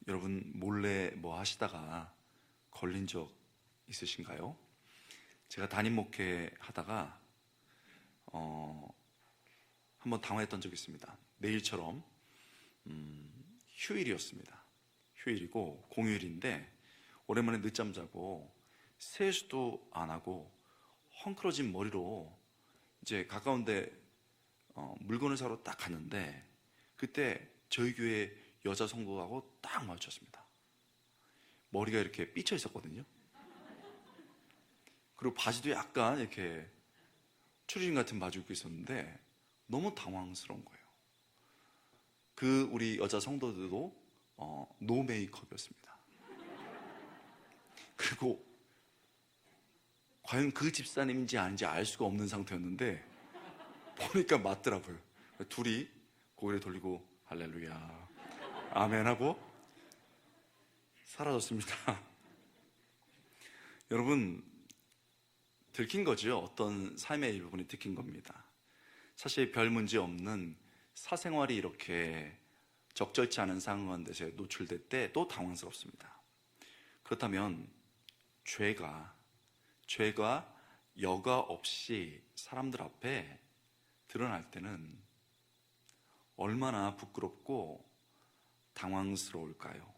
여러분 몰래 뭐 하시다가 걸린 적 있으신가요? 제가 담임 목회 하다가 한번 당황했던 적이 있습니다. 내일처럼 휴일이었습니다. 휴일이고 공휴일인데 오랜만에 늦잠 자고 세수도 안 하고 헝클어진 머리로 이제 가까운데 물건을 사러 딱 갔는데 그때 저희 교회 여자 성도하고 딱 마주쳤습니다. 머리가 이렇게 삐쳐 있었거든요. 그리고 바지도 약간 이렇게 추리닝 같은 바지 입고 있었는데 너무 당황스러운 거예요. 그 우리 여자 성도들도 노 메이크업이었습니다. 그리고 과연 그 집사님인지 아닌지 알 수가 없는 상태였는데 보니까 맞더라고요. 둘이 고개를 돌리고 할렐루야 아멘 하고 사라졌습니다. 여러분, 들킨 거죠. 어떤 삶의 일부분이 들킨 겁니다. 사실 별 문제 없는 사생활이 이렇게 적절치 않은 상황에서 노출될 때 또 당황스럽습니다. 그렇다면 죄가 여과 없이 사람들 앞에 드러날 때는 얼마나 부끄럽고 당황스러울까요?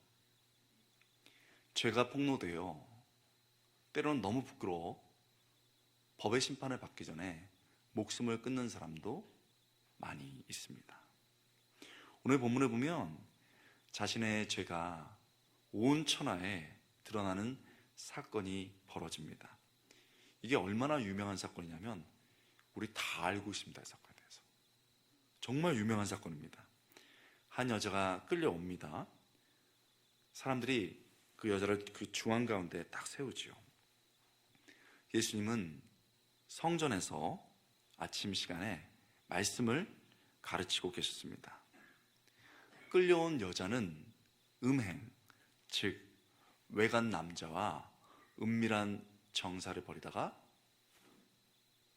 죄가 폭로되어 때로는 너무 부끄러워 법의 심판을 받기 전에 목숨을 끊는 사람도 많이 있습니다. 오늘 본문을 보면 자신의 죄가 온 천하에 드러나는 사건이 벌어집니다. 이게 얼마나 유명한 사건이냐면 우리 다 알고 있습니다. 이 사건에 대해서 정말 유명한 사건입니다. 한 여자가 끌려옵니다. 사람들이 그 여자를 그 중앙 가운데 딱 세우지요. 예수님은 성전에서 아침 시간에 말씀을 가르치고 계셨습니다. 끌려온 여자는 음행, 즉 외간 남자와 은밀한 정사를 벌이다가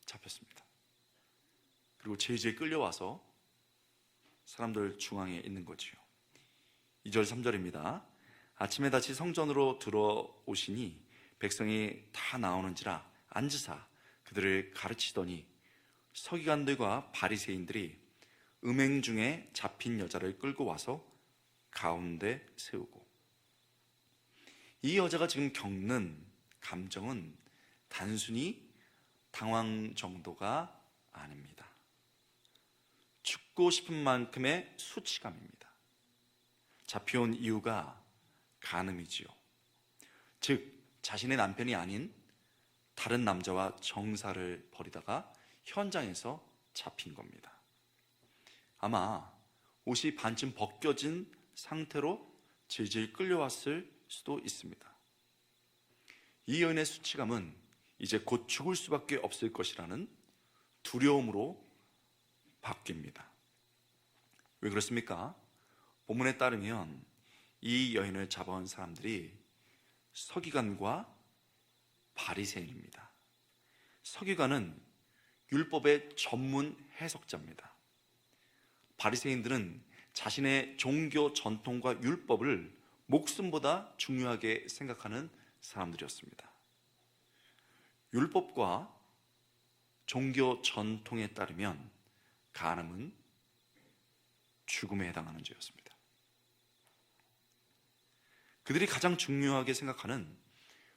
잡혔습니다. 그리고 제지에 끌려와서 사람들 중앙에 있는 거지요. 2절 3절입니다. 아침에 다시 성전으로 들어오시니 백성이 다 나오는지라 앉으사 그들을 가르치더니 서기관들과 바리새인들이 음행 중에 잡힌 여자를 끌고 와서 가운데 세우고, 이 여자가 지금 겪는 감정은 단순히 당황 정도가 아닙니다. 죽고 싶은 만큼의 수치감입니다. 잡혀온 이유가 간음이지요. 즉 자신의 남편이 아닌 다른 남자와 정사를 벌이다가 현장에서 잡힌 겁니다. 아마 옷이 반쯤 벗겨진 상태로 질질 끌려왔을 수도 있습니다. 이 여인의 수치감은 이제 곧 죽을 수밖에 없을 것이라는 두려움으로 바뀝니다. 왜 그렇습니까? 본문에 따르면 이 여인을 잡아온 사람들이 서기관과 바리새인입니다. 서기관은 율법의 전문 해석자입니다. 바리새인들은 자신의 종교 전통과 율법을 목숨보다 중요하게 생각하는 사람들이었습니다. 율법과 종교 전통에 따르면 간음은 죽음에 해당하는 죄였습니다. 그들이 가장 중요하게 생각하는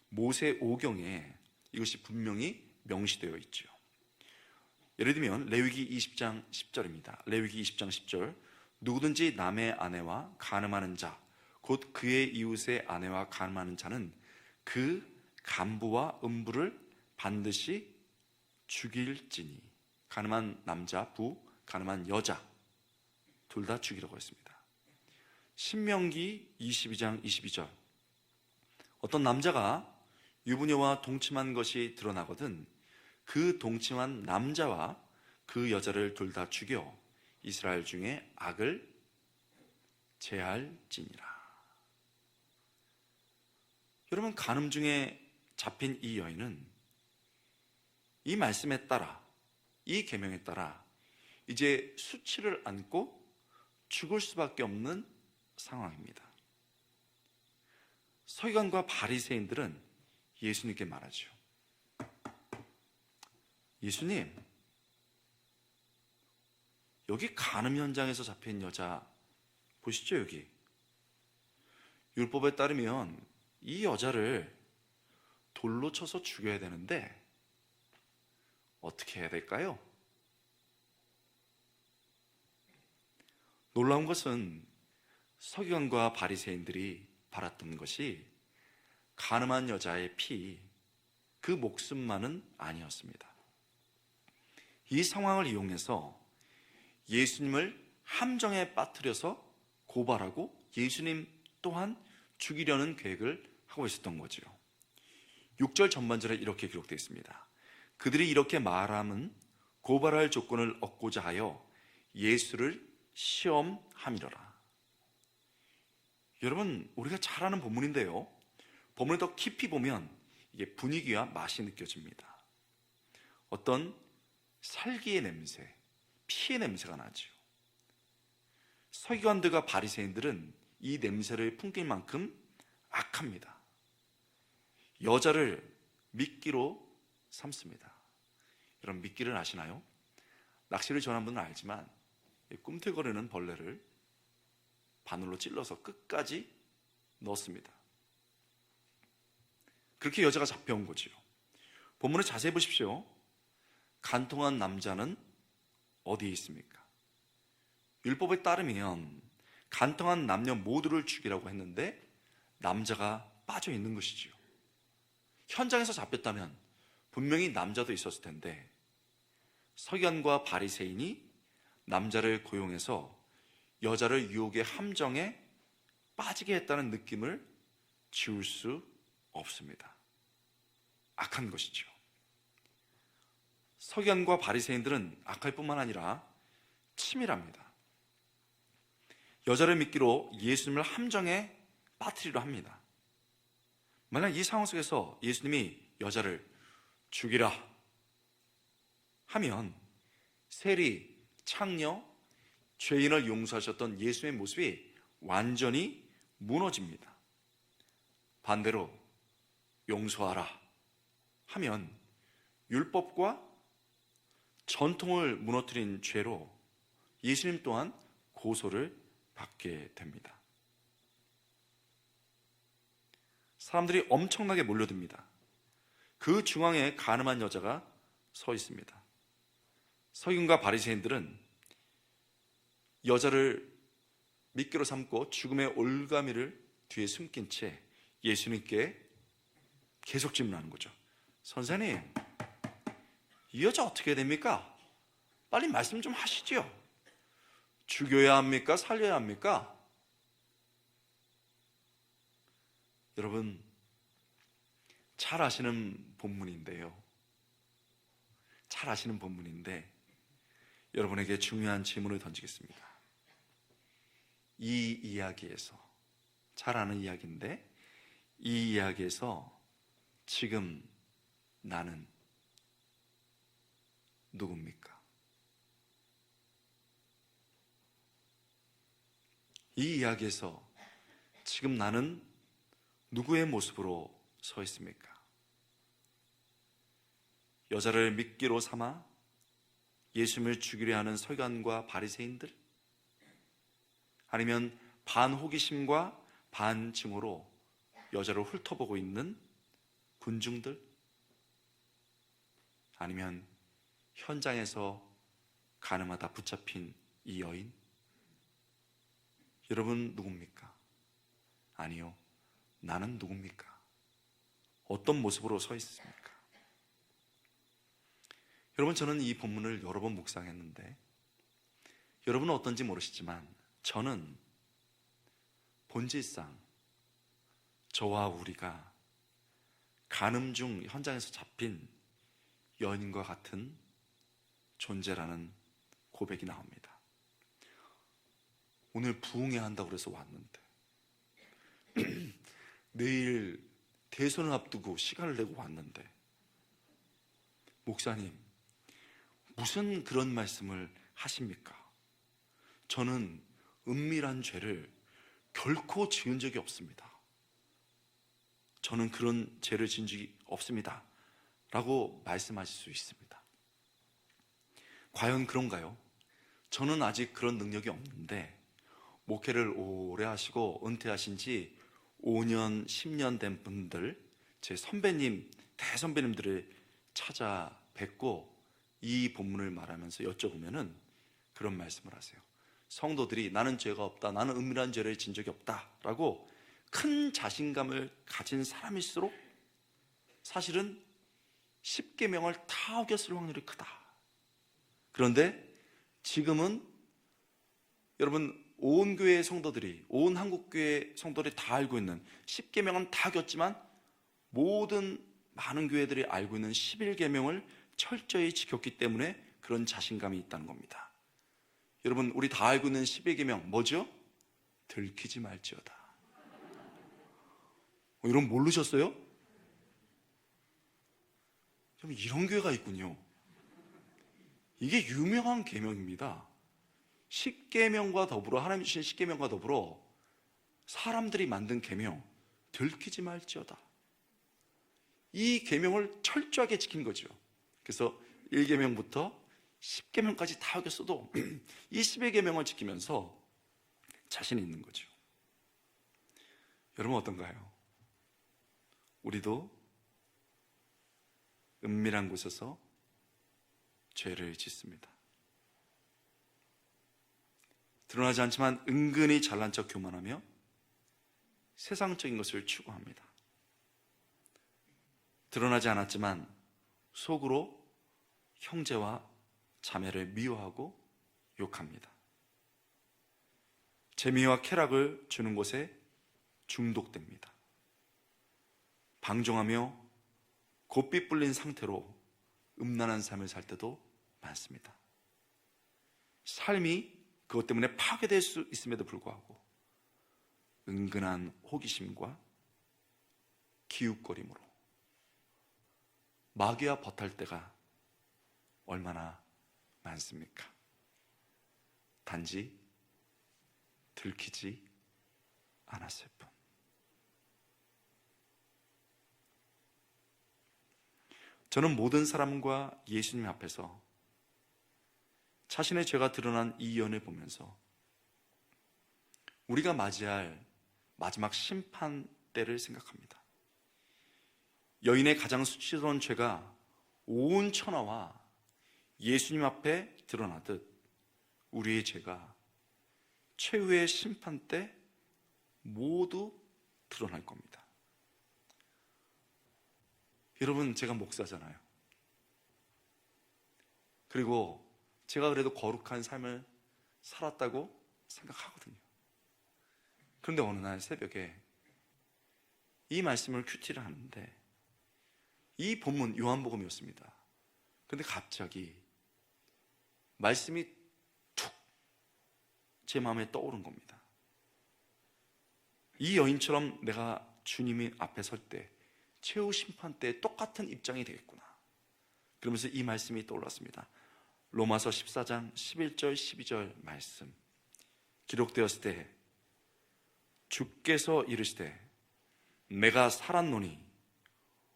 모세 오경에 이것이 분명히 명시되어 있죠. 예를 들면 레위기 20장 10절입니다. 레위기 20장 10절, 누구든지 남의 아내와 간음하는 자, 곧 그의 이웃의 아내와 간음하는 자는 그 간부와 음부를 반드시 죽일지니, 간음한 남자 부, 간음한 여자 둘 다 죽이라고 했습니다. 신명기 22장 22절, 어떤 남자가 유부녀와 동침한 것이 드러나거든 그 동침한 남자와 그 여자를 둘 다 죽여 이스라엘 중에 악을 제할지니라. 여러분, 간음 중에 잡힌 이 여인은 이 말씀에 따라, 이 계명에 따라 이제 수치를 안고 죽을 수밖에 없는 상황입니다. 서기관과 바리새인들은 예수님께 말하죠. 예수님, 여기 간음 현장에서 잡힌 여자 보시죠. 여기 율법에 따르면 이 여자를 돌로 쳐서 죽여야 되는데 어떻게 해야 될까요? 놀라운 것은 서기관과 바리새인들이 바랐던 것이 간음한 여자의 피, 그 목숨만은 아니었습니다. 이 상황을 이용해서 예수님을 함정에 빠뜨려서 고발하고 예수님 또한 죽이려는 계획을 하고 있었던 거죠. 6절 전반절에 이렇게 기록되어 있습니다. 그들이 이렇게 말함은 고발할 조건을 얻고자 하여 예수를 시험함이로라. 여러분, 우리가 잘 아는 본문인데요, 본문을 더 깊이 보면 이게 분위기와 맛이 느껴집니다. 어떤 살기의 냄새, 피의 냄새가 나죠. 서기관들과 바리새인들은 이 냄새를 풍길 만큼 악합니다. 여자를 미끼로 삼습니다. 여러분, 미끼를 아시나요? 낚시를 좋아하는 분은 알지만 꿈틀거리는 벌레를 바늘로 찔러서 끝까지 넣습니다. 그렇게 여자가 잡혀온 거지요. 본문을 자세히 보십시오. 간통한 남자는 어디에 있습니까? 율법에 따르면 간통한 남녀 모두를 죽이라고 했는데 남자가 빠져 있는 것이지요. 현장에서 잡혔다면 분명히 남자도 있었을 텐데 서기관과 바리새인이 남자를 고용해서 여자를 유혹의 함정에 빠지게 했다는 느낌을 지울 수 없습니다. 악한 것이죠. 서기관과 바리새인들은 악할 뿐만 아니라 치밀합니다. 여자를 미끼로 예수님을 함정에 빠뜨리려 합니다. 만약 이 상황 속에서 예수님이 여자를 죽이라 하면 세리, 창녀, 죄인을 용서하셨던 예수님의 모습이 완전히 무너집니다. 반대로 용서하라 하면 율법과 전통을 무너뜨린 죄로 예수님 또한 고소를 받게 됩니다. 사람들이 엄청나게 몰려듭니다. 그 중앙에 간음한 여자가 서 있습니다. 서기관과 바리새인들은 여자를 미끼로 삼고 죽음의 올가미를 뒤에 숨긴 채 예수님께 계속 질문하는 거죠. 선생님, 이 여자 어떻게 해야 됩니까? 빨리 말씀 좀 하시죠. 죽여야 합니까? 살려야 합니까? 여러분, 잘 아시는 본문인데요. 잘 아시는 본문인데 여러분에게 중요한 질문을 던지겠습니다. 이 이야기에서, 잘 아는 이야기인데 이 이야기에서 지금 나는 누굽니까? 이 이야기에서 지금 나는 누구의 모습으로 서 있습니까? 여자를 미끼로 삼아 예수님을 죽이려 하는 서기관과 바리새인들? 아니면 반호기심과 반증오로 여자를 훑어보고 있는 군중들? 아니면 현장에서 간음하다 붙잡힌 이 여인? 여러분 누굽니까? 아니요, 나는 누굽니까? 어떤 모습으로 서 있습니까? 여러분, 저는 이 본문을 여러 번 묵상했는데 여러분은 어떤지 모르시지만 저는 본질상 저와 우리가 간음 중 현장에서 잡힌 여인과 같은 존재라는 고백이 나옵니다. 오늘 부흥회 한다고 그래서 왔는데 내일 대선을 앞두고 시간을 내고 왔는데 목사님, 무슨 그런 말씀을 하십니까? 저는 은밀한 죄를 결코 지은 적이 없습니다. 저는 그런 죄를 지은 적이 없습니다 라고 말씀하실 수 있습니다. 과연 그런가요? 저는 아직 그런 능력이 없는데 목회를 오래 하시고 은퇴하신 지 5년, 10년 된 분들, 제 선배님, 대선배님들을 찾아뵙고 이 본문을 말하면서 여쭤보면은 그런 말씀을 하세요. 성도들이 나는 죄가 없다, 나는 은밀한 죄를 지은 적이 없다 라고 큰 자신감을 가진 사람일수록 사실은 십계명을 다 어겼을 확률이 크다. 그런데 지금은 여러분 온 교회의 성도들이, 온 한국교회 성도들이 다 알고 있는 십계명은 다 어겼지만 모든 많은 교회들이 알고 있는 11계명을 철저히 지켰기 때문에 그런 자신감이 있다는 겁니다. 여러분 우리 다 알고 있는 11계명 뭐죠? 들키지 말지어다. 여러분 모르셨어요? 여러분 이런 교회가 있군요. 이게 유명한 계명입니다. 십계명과 더불어, 하나님 주신 십계명과 더불어 사람들이 만든 계명, 들키지 말지어다. 이 계명을 철저하게 지킨 거죠. 그래서 1계명부터 10계명까지 다 어겼어도 이 11계명을 지키면서 자신이 있는 거죠. 여러분 어떤가요? 우리도 은밀한 곳에서 죄를 짓습니다. 드러나지 않지만 은근히 잘난 척 교만하며 세상적인 것을 추구합니다. 드러나지 않았지만 속으로 형제와 자매를 미워하고 욕합니다. 재미와 쾌락을 주는 곳에 중독됩니다. 방종하며 곱비 불린 상태로 음란한 삶을 살 때도 많습니다. 삶이 그것 때문에 파괴될 수 있음에도 불구하고 은근한 호기심과 기웃거림으로 마귀와 버탈 때가 얼마나 많습니까? 단지 들키지 않았을 뿐. 저는 모든 사람과 예수님 앞에서 자신의 죄가 드러난 이 연을 보면서 우리가 맞이할 마지막 심판 때를 생각합니다. 여인의 가장 수치스러운 죄가 온 천하와 예수님 앞에 드러나듯 우리의 죄가 최후의 심판 때 모두 드러날 겁니다. 여러분, 제가 목사잖아요. 그리고 제가 그래도 거룩한 삶을 살았다고 생각하거든요. 그런데 어느 날 새벽에 이 말씀을 큐티를 하는데 이 본문 요한복음이었습니다. 그런데 갑자기 말씀이 툭 제 마음에 떠오른 겁니다. 이 여인처럼 내가 주님이 앞에 설 때 최후 심판 때 똑같은 입장이 되겠구나. 그러면서 이 말씀이 떠올랐습니다. 로마서 14장 11절 12절 말씀 기록되었을 때 주께서 이르시되 내가 살았노니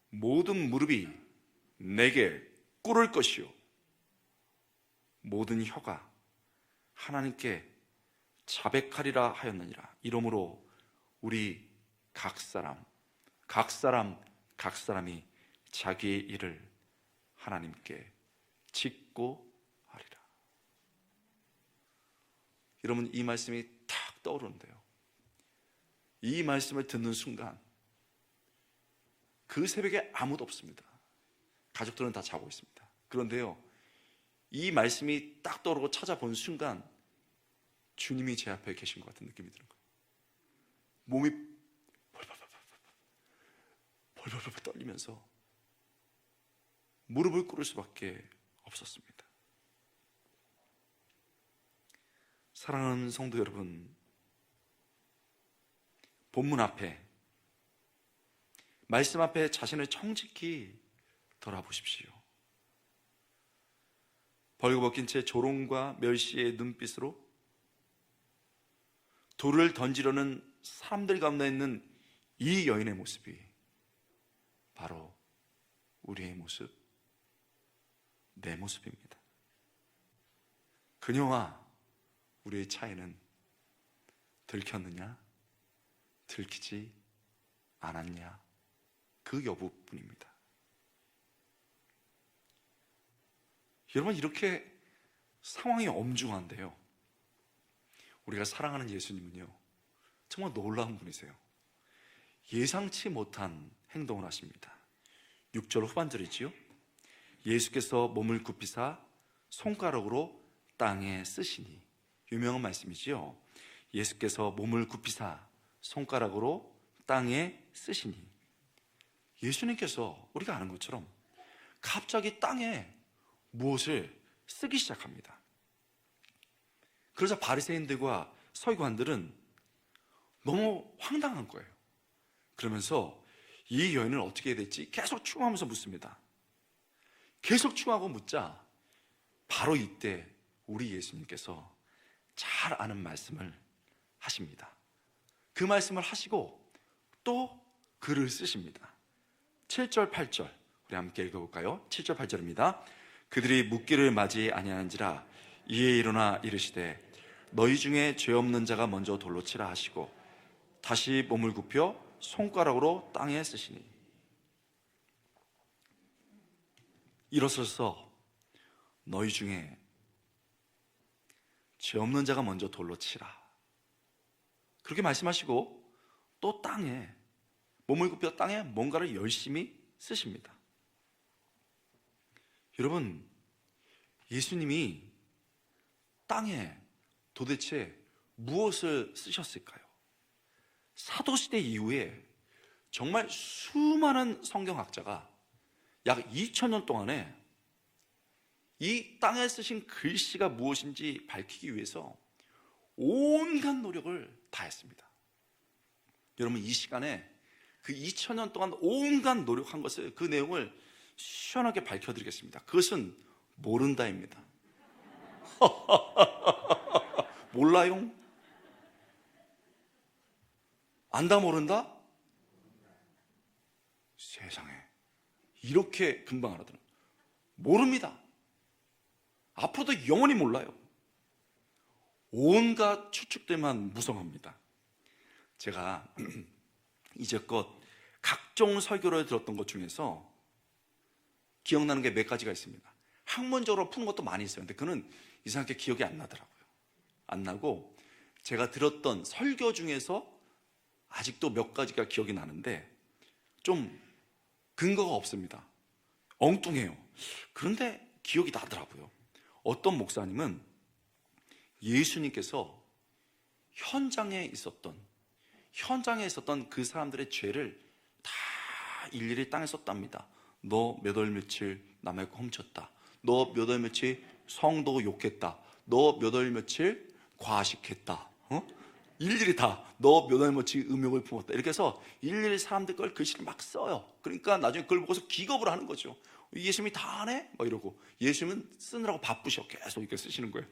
모든 무릎이 내게 꿇을 것이요 모든 혀가 하나님께 자백하리라 하였느니라. 이러므로 우리 각 사람이 자기의 일을 하나님께 짓고 하리라. 여러분, 이 말씀이 탁 떠오르는데요. 이 말씀을 듣는 순간 그 새벽에 아무도 없습니다. 가족들은 다 자고 있습니다. 그런데요, 이 말씀이 딱 떠오르고 찾아본 순간 주님이 제 앞에 계신 것 같은 느낌이 드는 거예요. 몸이 벌벌벌 떨리면서 무릎을 꿇을 수밖에 없었습니다. 사랑하는 성도 여러분, 본문 앞에 말씀 앞에 자신을 청직히 돌아보십시오. 벌거벗긴 채 조롱과 멸시의 눈빛으로 돌을 던지려는 사람들 가운데 있는 이 여인의 모습이 바로 우리의 모습, 내 모습입니다. 그녀와 우리의 차이는 들켰느냐, 들키지 않았냐, 그 여부뿐입니다. 여러분, 이렇게 상황이 엄중한데요, 우리가 사랑하는 예수님은요 정말 놀라운 분이세요. 예상치 못한 행동을 하십니다. 6절 후반절이지요. 예수께서 몸을 굽히사 손가락으로 땅에 쓰시니. 유명한 말씀이지요. 예수께서 몸을 굽히사 손가락으로 땅에 쓰시니. 예수님께서 우리가 아는 것처럼 갑자기 땅에 무엇을 쓰기 시작합니다. 그러자 바리새인들과 서기관들은 너무 황당한 거예요. 그러면서 이 여인을 어떻게 해야 될지 계속 추궁하면서 묻습니다. 계속 추궁하고 묻자 바로 이때 우리 예수님께서 잘 아는 말씀을 하십니다. 그 말씀을 하시고 또 글을 쓰십니다. 7절 8절 우리 함께 읽어볼까요? 7절 8절입니다. 그들이 묻기를 맞이 아니하는지라 이에 일어나 이르시되 너희 중에 죄 없는 자가 먼저 돌로 치라 하시고 다시 몸을 굽혀 손가락으로 땅에 쓰시니. 일어서서 너희 중에 죄 없는 자가 먼저 돌로 치라, 그렇게 말씀하시고 또 땅에 몸을 굽혀 땅에 뭔가를 열심히 쓰십니다. 여러분, 예수님이 땅에 도대체 무엇을 쓰셨을까요? 사도시대 이후에 정말 수많은 성경학자가 약 2000년 동안에 이 땅에 쓰신 글씨가 무엇인지 밝히기 위해서 온갖 노력을 다했습니다. 여러분, 이 시간에 그 2000년 동안 온갖 노력한 것을, 그 내용을 시원하게 밝혀드리겠습니다. 그것은 모른다입니다. 몰라요? 안다 모른다? 세상에, 이렇게 금방 알아들어요. 모릅니다. 앞으로도 영원히 몰라요. 온갖 추측들만 무성합니다. 제가 이제껏 각종 설교를 들었던 것 중에서 기억나는 게 몇 가지가 있습니다. 학문적으로 푸는 것도 많이 있어요. 근데 그는 이상하게 기억이 안 나더라고요. 안 나고, 제가 들었던 설교 중에서 아직도 몇 가지가 기억이 나는데 좀 근거가 없습니다. 엉뚱해요. 그런데 기억이 나더라고요. 어떤 목사님은 예수님께서 현장에 있었던 그 사람들의 죄를 다 일일이 땅에 썼답니다. 너 몇 월 며칠 남의 거 훔쳤다. 너 몇 월 며칠 성도 욕했다. 너 몇 월 며칠 과식했다. 일일이 다 너 몇 월 며칠 음욕을 품었다. 이렇게 해서 일일이 사람들 걸 글씨를 막 써요. 그러니까 나중에 그걸 보고서 기겁을 하는 거죠. 예수님이 다 하네? 막 이러고. 예수님은 쓰느라고 바쁘셔. 계속 이렇게 쓰시는 거예요.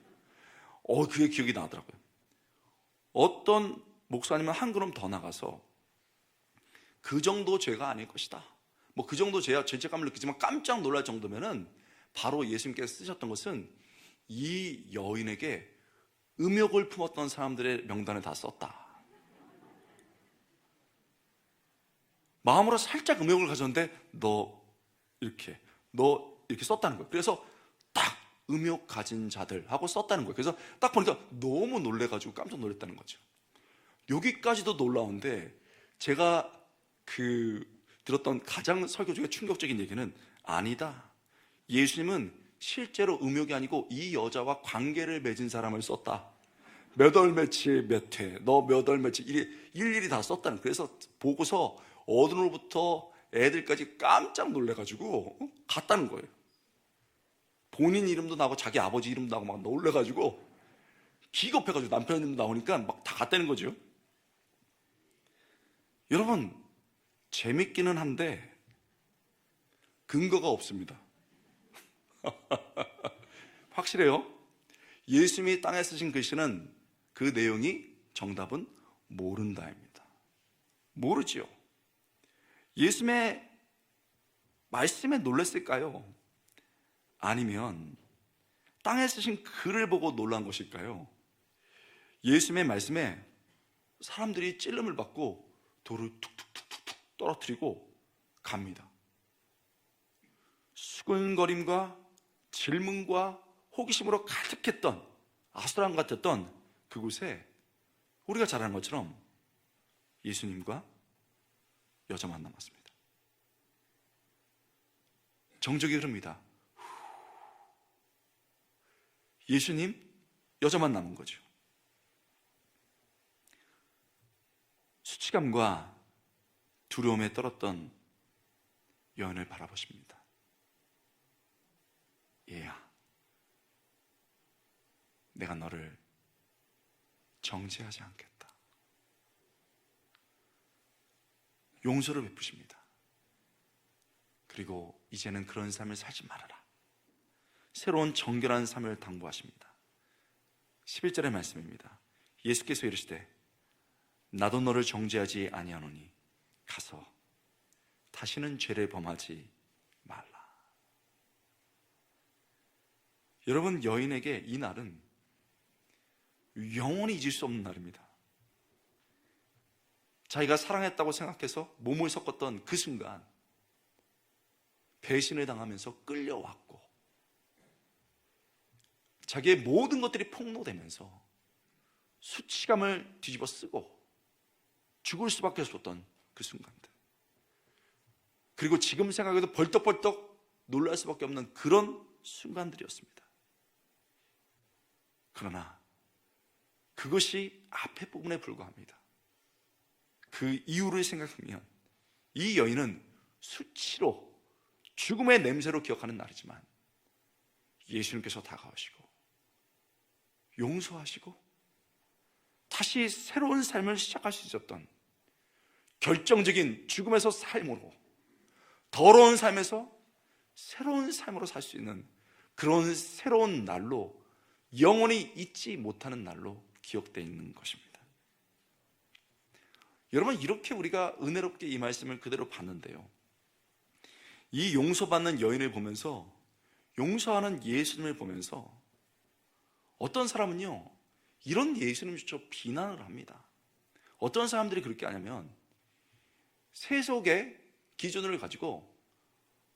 그게 기억이 나더라고요. 어떤 목사님은 한 걸음 더 나가서 그 정도 죄가 아닐 것이다. 뭐 그 정도 죄야 죄책감을 느끼지만 깜짝 놀랄 정도면은 바로 예수님께서 쓰셨던 것은 이 여인에게 음욕을 품었던 사람들의 명단을 다 썼다. 마음으로 살짝 음욕을 가졌는데 너 이렇게 썼다는 거예요. 그래서 딱 음욕 가진 자들 하고 썼다는 거예요. 그래서 딱 보니까 너무 놀래가지고 깜짝 놀랐다는 거죠. 여기까지도 놀라운데, 제가 들었던 가장 설교 중에 충격적인 얘기는 아니다. 예수님은 실제로 음욕이 아니고 이 여자와 관계를 맺은 사람을 썼다. 몇 월 며칠 몇 회, 너 몇 월 며칠 일일이 다 썼다는 거예요. 그래서 보고서 어른으로부터 애들까지 깜짝 놀래가지고 갔다는 거예요. 본인 이름도 나오고 자기 아버지 이름도 나오고 막 놀래가지고 기겁해가지고 남편 이름도 나오니까 막 다 갔다는 거죠. 여러분, 재밌기는 한데 근거가 없습니다. 확실해요. 예수님이 땅에 쓰신 글씨는 그 내용이 정답은 모른다입니다. 모르지요. 예수님의 말씀에 놀랐을까요? 아니면 땅에 쓰신 글을 보고 놀란 것일까요? 예수님의 말씀에 사람들이 찔름을 받고 돌을 툭툭툭툭 떨어뜨리고 갑니다. 수근거림과 질문과 호기심으로 가득했던, 아수라함 같았던 그곳에 우리가 잘 아는 것처럼 예수님과 여자만 남았습니다. 정적이 흐릅니다. 예수님, 여자만 남은 거죠. 수치감과 두려움에 떨었던 여인을 바라보십니다. 얘야, 내가 너를 정죄하지 않겠다. 용서를 베푸십니다. 그리고 이제는 그런 삶을 살지 말아라. 새로운 정결한 삶을 당부하십니다. 11절의 말씀입니다. 예수께서 이르시되 나도 너를 정죄하지 아니하노니 가서 다시는 죄를 범하지 말라. 여러분, 여인에게 이 날은 영원히 잊을 수 없는 날입니다. 자기가 사랑했다고 생각해서 몸을 섞었던 그 순간 배신을 당하면서 끌려왔고 자기의 모든 것들이 폭로되면서 수치감을 뒤집어 쓰고 죽을 수밖에 없었던 그 순간들, 그리고 지금 생각해도 벌떡벌떡 놀랄 수밖에 없는 그런 순간들이었습니다. 그러나 그것이 앞의 부분에 불과합니다. 그 이유를 생각하면 이 여인은 수치로, 죽음의 냄새로 기억하는 날이지만 예수님께서 다가오시고 용서하시고 다시 새로운 삶을 시작할 수 있었던 결정적인 죽음에서 삶으로, 더러운 삶에서 새로운 삶으로 살 수 있는 그런 새로운 날로, 영원히 잊지 못하는 날로 기억되어 있는 것입니다. 여러분, 이렇게 우리가 은혜롭게 이 말씀을 그대로 봤는데요, 이 용서받는 여인을 보면서, 용서하는 예수님을 보면서 어떤 사람은요, 이런 예수님조차 비난을 합니다. 어떤 사람들이 그렇게 하냐면 세속의 기준을 가지고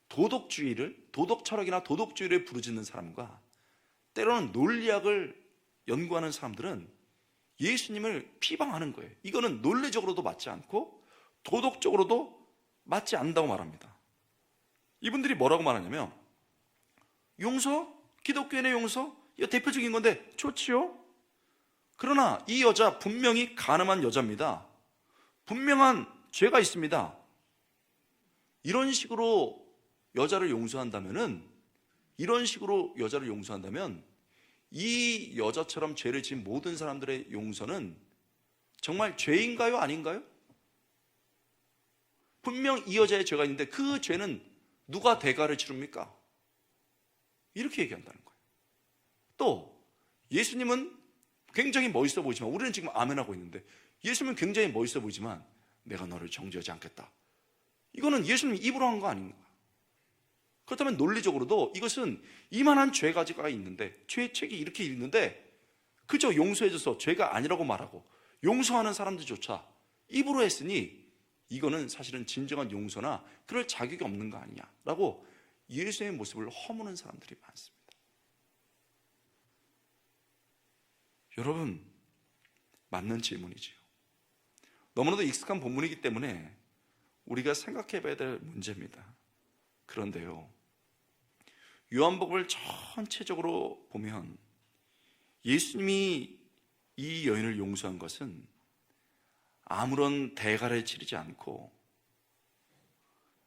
도덕주의를, 도덕 철학이나 도덕주의를 부르짖는 사람과 때로는 논리학을 연구하는 사람들은 예수님을 비방하는 거예요. 이거는 논리적으로도 맞지 않고 도덕적으로도 맞지 않는다고 말합니다. 이분들이 뭐라고 말하냐면, 용서, 기독교인의 용서, 이거 대표적인 건데 좋지요? 그러나 이 여자 분명히 가늠한 여자입니다. 분명한 죄가 있습니다. 이런 식으로 여자를 용서한다면 이 여자처럼 죄를 지은 모든 사람들의 용서는 정말 죄인가요? 아닌가요? 분명 이 여자의 죄가 있는데 그 죄는 누가 대가를 치릅니까? 이렇게 얘기한다는 거예요. 또 예수님은 굉장히 멋있어 보이지만, 우리는 지금 아멘하고 있는데 예수님은 굉장히 멋있어 보이지만 내가 너를 정죄하지 않겠다, 이거는 예수님이 입으로 한 거 아닌가? 그렇다면 논리적으로도 이것은 이만한 죄 가지가 있는데, 죄책이 이렇게 있는데 그저 용서해줘서 죄가 아니라고 말하고 용서하는 사람들조차 입으로 했으니 이거는 사실은 진정한 용서나 그럴 자격이 없는 거 아니냐라고 예수의 모습을 허무는 사람들이 많습니다. 여러분, 맞는 질문이지요. 너무나도 익숙한 본문이기 때문에 우리가 생각해 봐야 될 문제입니다. 그런데요, 요한복음을 전체적으로 보면 예수님이 이 여인을 용서한 것은 아무런 대가를 치르지 않고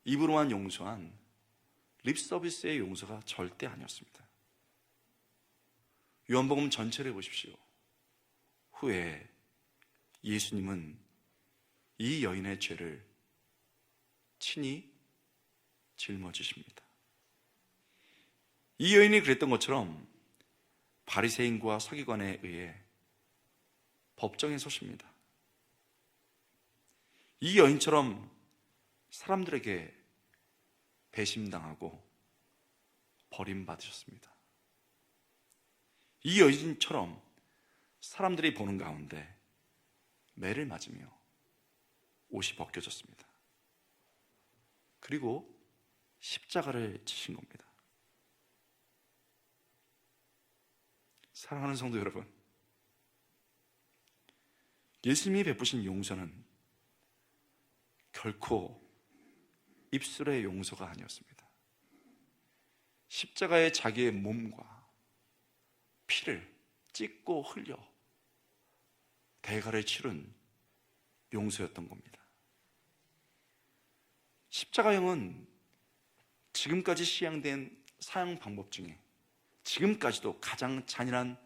입으로만 용서한 립서비스의 용서가 절대 아니었습니다. 요한복음 전체를 보십시오. 후에 예수님은 이 여인의 죄를 친히 짊어지십니다. 이 여인이 그랬던 것처럼 바리새인과 서기관에 의해 법정에 서십니다. 이 여인처럼 사람들에게 배심당하고 버림받으셨습니다. 이 여인처럼 사람들이 보는 가운데 매를 맞으며 옷이 벗겨졌습니다. 그리고 십자가를 지신 겁니다. 사랑하는 성도 여러분, 예수님이 베푸신 용서는 결코 입술의 용서가 아니었습니다. 십자가에 자기의 몸과 피를 찢고 흘려 대가를 치른 용서였던 겁니다. 십자가형은 지금까지 시행된 사형 방법 중에 지금까지도 가장 잔인한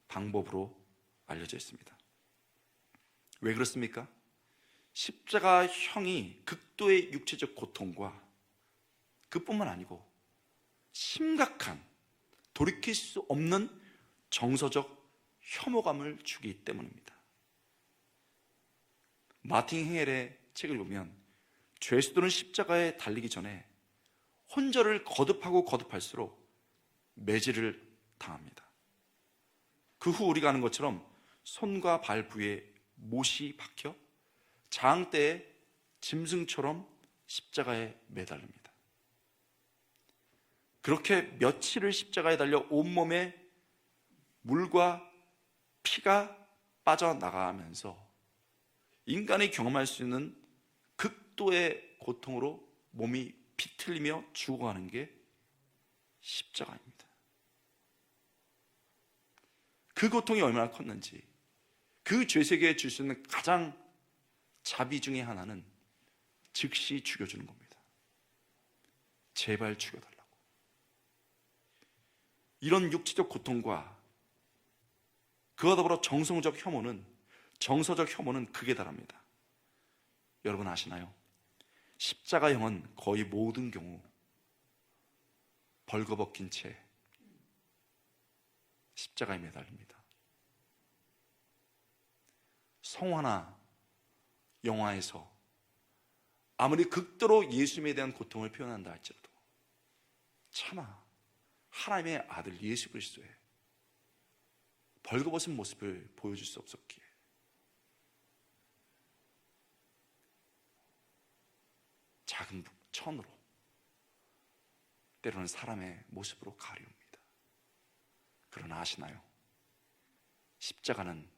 방법으로 알려져 있습니다. 왜 그렇습니까? 십자가형이 극도의 육체적 고통과 그뿐만 아니고 심각한 돌이킬 수 없는 정서적 혐오감을 주기 때문입니다. 마틴 헤겔의 책을 보면 죄수들은 십자가에 달리기 전에 혼절을 거듭하고 거듭할수록 매질을 당합니다. 그 후 우리가 아는 것처럼 손과 발 부에 못이 박혀 장대에 짐승처럼 십자가에 매달립니다. 그렇게 며칠을 십자가에 달려 온몸에 물과 피가 빠져나가면서 인간이 경험할 수 있는 극도의 고통으로 몸이 비틀리며 죽어가는 게 십자가입니다. 그 고통이 얼마나 컸는지, 그 죄세계에 줄 수 있는 가장 자비 중에 하나는 즉시 죽여주는 겁니다. 제발 죽여달라고. 이런 육체적 고통과 그와 더불어 정서적 혐오는 극에 달합니다. 여러분 아시나요? 십자가형은 거의 모든 경우 벌거벗긴 채 십자가에 매달립니다. 성화나 영화에서 아무리 극도로 예수님에 대한 고통을 표현한다 할지라도 차마 하나님의 아들 예수 그리스도의 벌거벗은 모습을 보여줄 수 없었기에 작은 천으로 때로는 사람의 모습으로 가리웁니다. 그러나 아시나요? 십자가는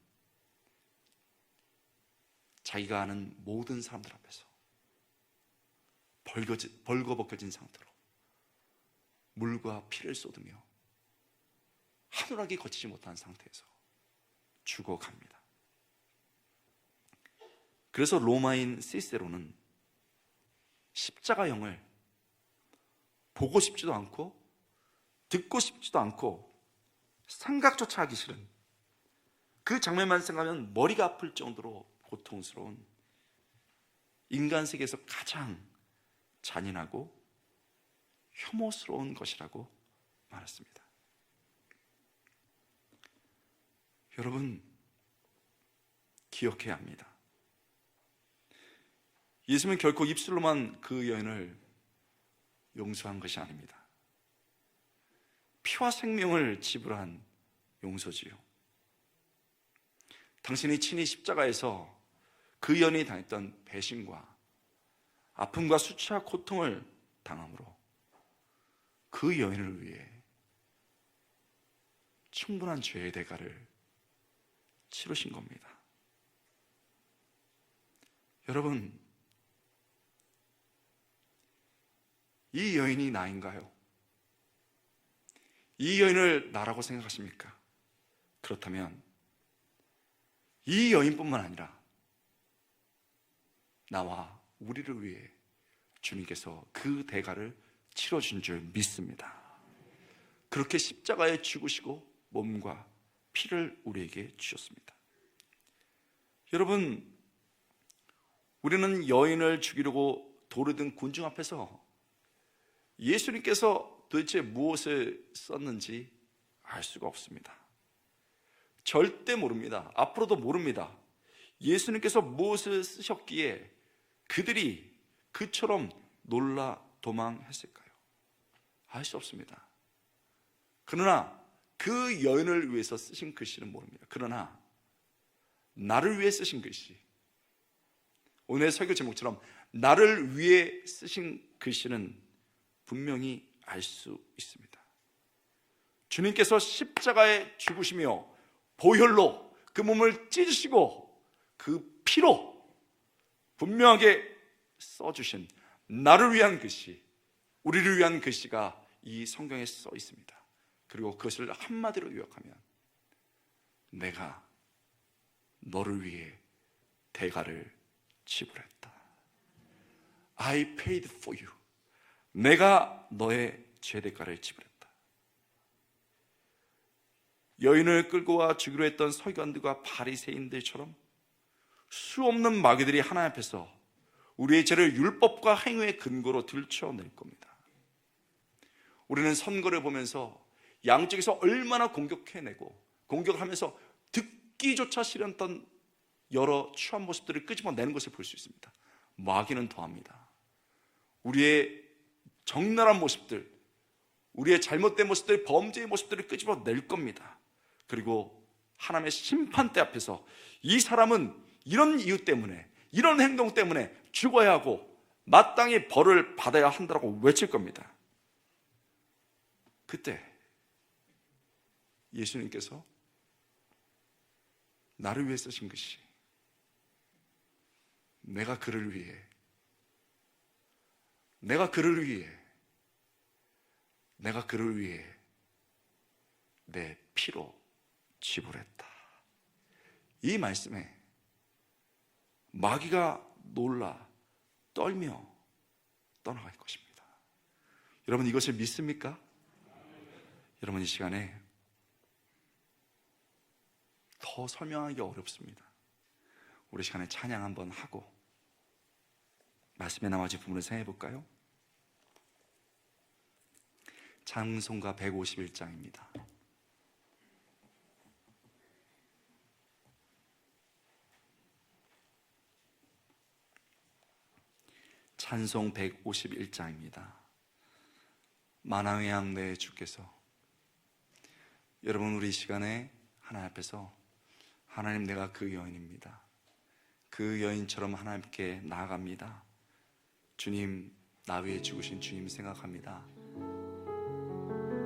자기가 아는 모든 사람들 앞에서 벌거벗겨진 상태로 물과 피를 쏟으며 하늘하게 거치지 못한 상태에서 죽어갑니다. 그래서 로마인 시세로는 십자가형을 보고 싶지도 않고 듣고 싶지도 않고 생각조차 하기 싫은 그 장면만 생각하면 머리가 아플 정도로 고통스러운 인간 세계에서 가장 잔인하고 혐오스러운 것이라고 말했습니다. 여러분 기억해야 합니다. 예수님은 결코 입술로만 그 여인을 용서한 것이 아닙니다. 피와 생명을 지불한 용서지요. 당신이 친히 십자가에서 그 여인이 당했던 배신과 아픔과 수치와 고통을 당함으로 그 여인을 위해 충분한 죄의 대가를 치르신 겁니다. 여러분, 이 여인이 나인가요? 이 여인을 나라고 생각하십니까? 그렇다면 이 여인뿐만 아니라 나와 우리를 위해 주님께서 그 대가를 치러준 줄 믿습니다. 그렇게 십자가에 죽으시고 몸과 피를 우리에게 주셨습니다. 여러분, 우리는 여인을 죽이려고 돌을 든 군중 앞에서 예수님께서 도대체 무엇을 썼는지 알 수가 없습니다. 절대 모릅니다. 앞으로도 모릅니다. 예수님께서 무엇을 쓰셨기에 그들이 그처럼 놀라 도망했을까요? 알 수 없습니다. 그러나 그 여인을 위해서 쓰신 글씨는 모릅니다. 그러나 나를 위해 쓰신 글씨, 오늘 설교 제목처럼 나를 위해 쓰신 글씨는 분명히 알 수 있습니다. 주님께서 십자가에 죽으시며 보혈로 그 몸을 찢으시고 그 피로 분명하게 써주신 나를 위한 글씨, 우리를 위한 글씨가 이 성경에 써 있습니다. 그리고 그것을 한마디로 요약하면 내가 너를 위해 대가를 지불했다. I paid for you. 내가 너의 죄 대가를 지불했다. 여인을 끌고 와 죽이려 했던 서기관들과 바리새인들처럼 수없는 마귀들이 하나님 앞에서 우리의 죄를 율법과 행위의 근거로 들춰낼 겁니다. 우리는 선거를 보면서 양쪽에서 얼마나 공격해내고 공격하면서 듣기조차 싫었던 여러 추한 모습들을 끄집어내는 것을 볼 수 있습니다. 마귀는 더합니다. 우리의 적나라한 모습들, 우리의 잘못된 모습들, 범죄의 모습들을 끄집어낼 겁니다. 그리고 하나님의 심판대 앞에서 이 사람은 이런 이유 때문에, 이런 행동 때문에 죽어야 하고 마땅히 벌을 받아야 한다고 외칠 겁니다. 그때 예수님께서 나를 위해 쓰신 것이 내가 그를 위해 내 피로 지불했다. 이 말씀에 마귀가 놀라 떨며 떠나갈 것입니다. 여러분 이것을 믿습니까? 여러분 이 시간에 더 설명하기 어렵습니다. 우리 시간에 찬양 한번 하고 말씀의 나머지 부분을 생각해 볼까요? 찬송가 151장입니다. 찬송 151장입니다. 만왕의 양 내 주께서, 여러분 우리 시간에 하나님 앞에서 하나님 내가 그 여인입니다. 그 여인처럼 하나님께 나아갑니다. 주님, 나 위해 죽으신 주님 생각합니다.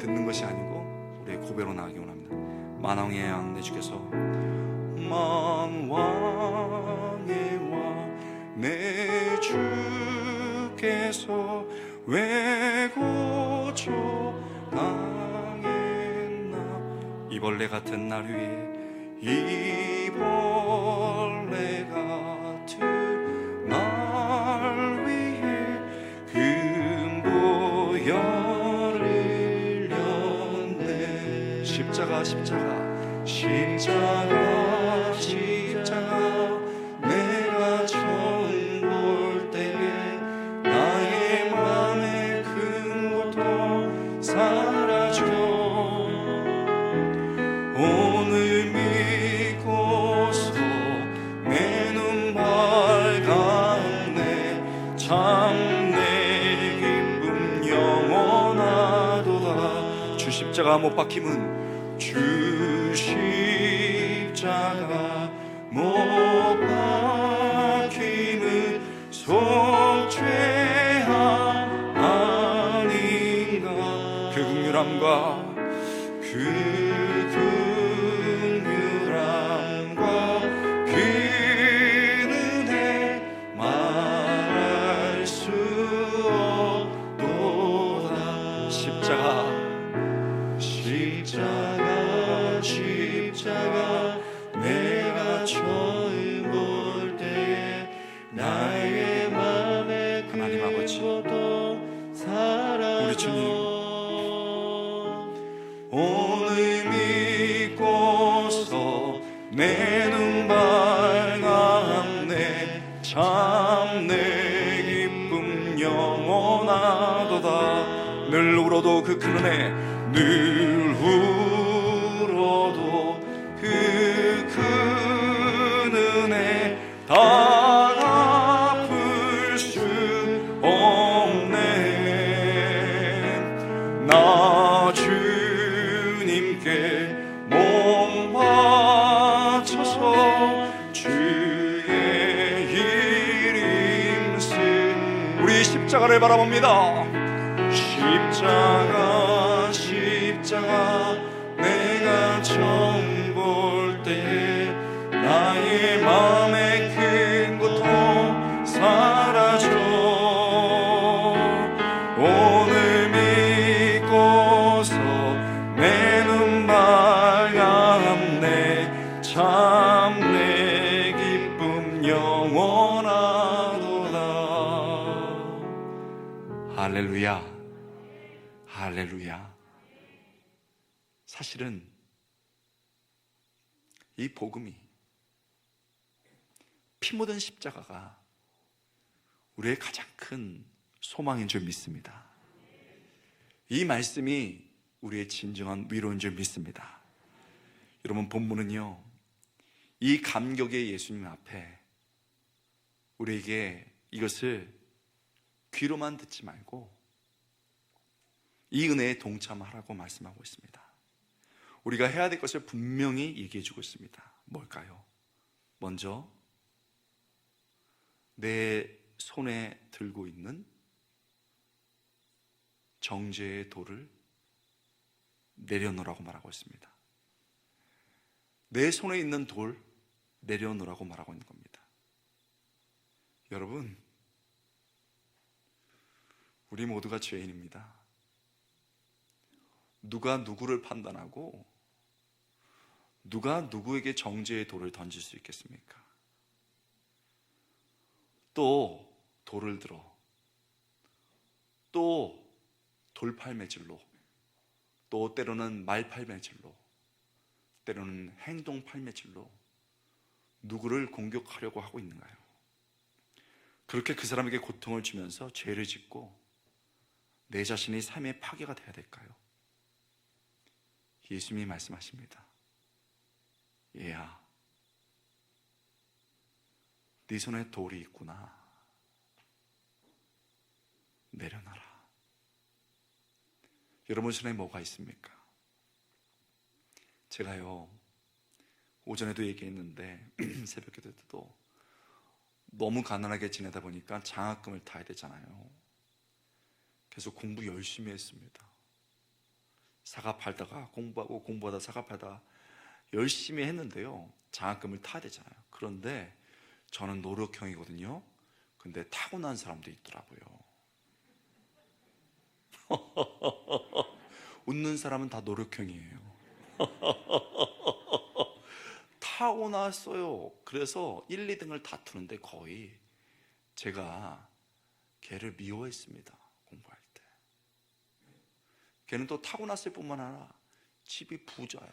듣는 것이 아니고 우리의 고백으로 나가기 원합니다. 만왕의 양 내 주께서, 만왕의 왕 내 주께서 왜 고쳐 당했나. 이벌레 같은 날 위에, 이벌레 같은 날 위에 금보혈을 흘렸네. 십자가 내가 처음 볼 때에 나의 맘에 큰 고통 사라져. 오늘 믿고서 내 눈 밝았네. 참 내 기쁨 영원하도다. 주 십자가 못 박힘은, 주 십자가 못 박힘은 속죄함 아닌가. 그 긍휼함과 그 은혜 말할 수 없도다. 십자가 내가 처음 볼 때에 나의 맘에 하나님 아버지, 우리 주님, 오늘 믿고서 내 눈 밝았네. 참 내 기쁨 영원하도다. 늘 울어도 그 큰 은혜, 늘 울어도 그 큰 은혜 다 갚을 수 없네. 십자가를 바라봅니다. 십자가 내가 처음 볼 때에 나의 마음의 큰 고통 사라져. 오늘 믿고서 내 눈 밝았네. 참 내 기쁨 영원하도다. 할렐루야, 할렐루야. 사실은 이 복음이, 피 묻은 십자가가 우리의 가장 큰 소망인 줄 믿습니다. 이 말씀이 우리의 진정한 위로인 줄 믿습니다. 여러분, 본문은요, 이 감격의 예수님 앞에 우리에게 이것을 귀로만 듣지 말고 이 은혜에 동참하라고 말씀하고 있습니다. 우리가 해야 될 것을 분명히 얘기해 주고 있습니다. 뭘까요? 먼저 내 손에 들고 있는 정죄의 돌을 내려놓으라고 말하고 있습니다. 내 손에 있는 돌 내려놓으라고 말하고 있는 겁니다. 여러분, 우리 모두가 죄인입니다. 누가 누구를 판단하고 누가 누구에게 정죄의 돌을 던질 수 있겠습니까? 또 돌을 들어 또 돌팔매질로, 또 때로는 말팔매질로, 때로는 행동팔매질로 누구를 공격하려고 하고 있는가요? 그렇게 그 사람에게 고통을 주면서 죄를 짓고 내 자신이 삶의 파괴가 되어야 될까요? 예수님이 말씀하십니다. 얘야, 네 손에 돌이 있구나. 내려놔라. 여러분 손에 뭐가 있습니까? 제가요, 오전에도 얘기했는데 새벽 기도 때도 너무 가난하게 지내다 보니까 장학금을 타야 되잖아요. 그래서 공부 열심히 했습니다. 사과 팔다가 공부하다 사과 팔다가 열심히 했는데요, 장학금을 타야 되잖아요. 그런데 저는 노력형이거든요. 근데 타고난 사람도 있더라고요. 웃는 사람은 다 노력형이에요. 타고났어요. 그래서 1, 2등을 다투는데 거의 제가 걔를 미워했습니다. 공부할 때. 걔는 또 타고났을 뿐만 아니라 집이 부자야.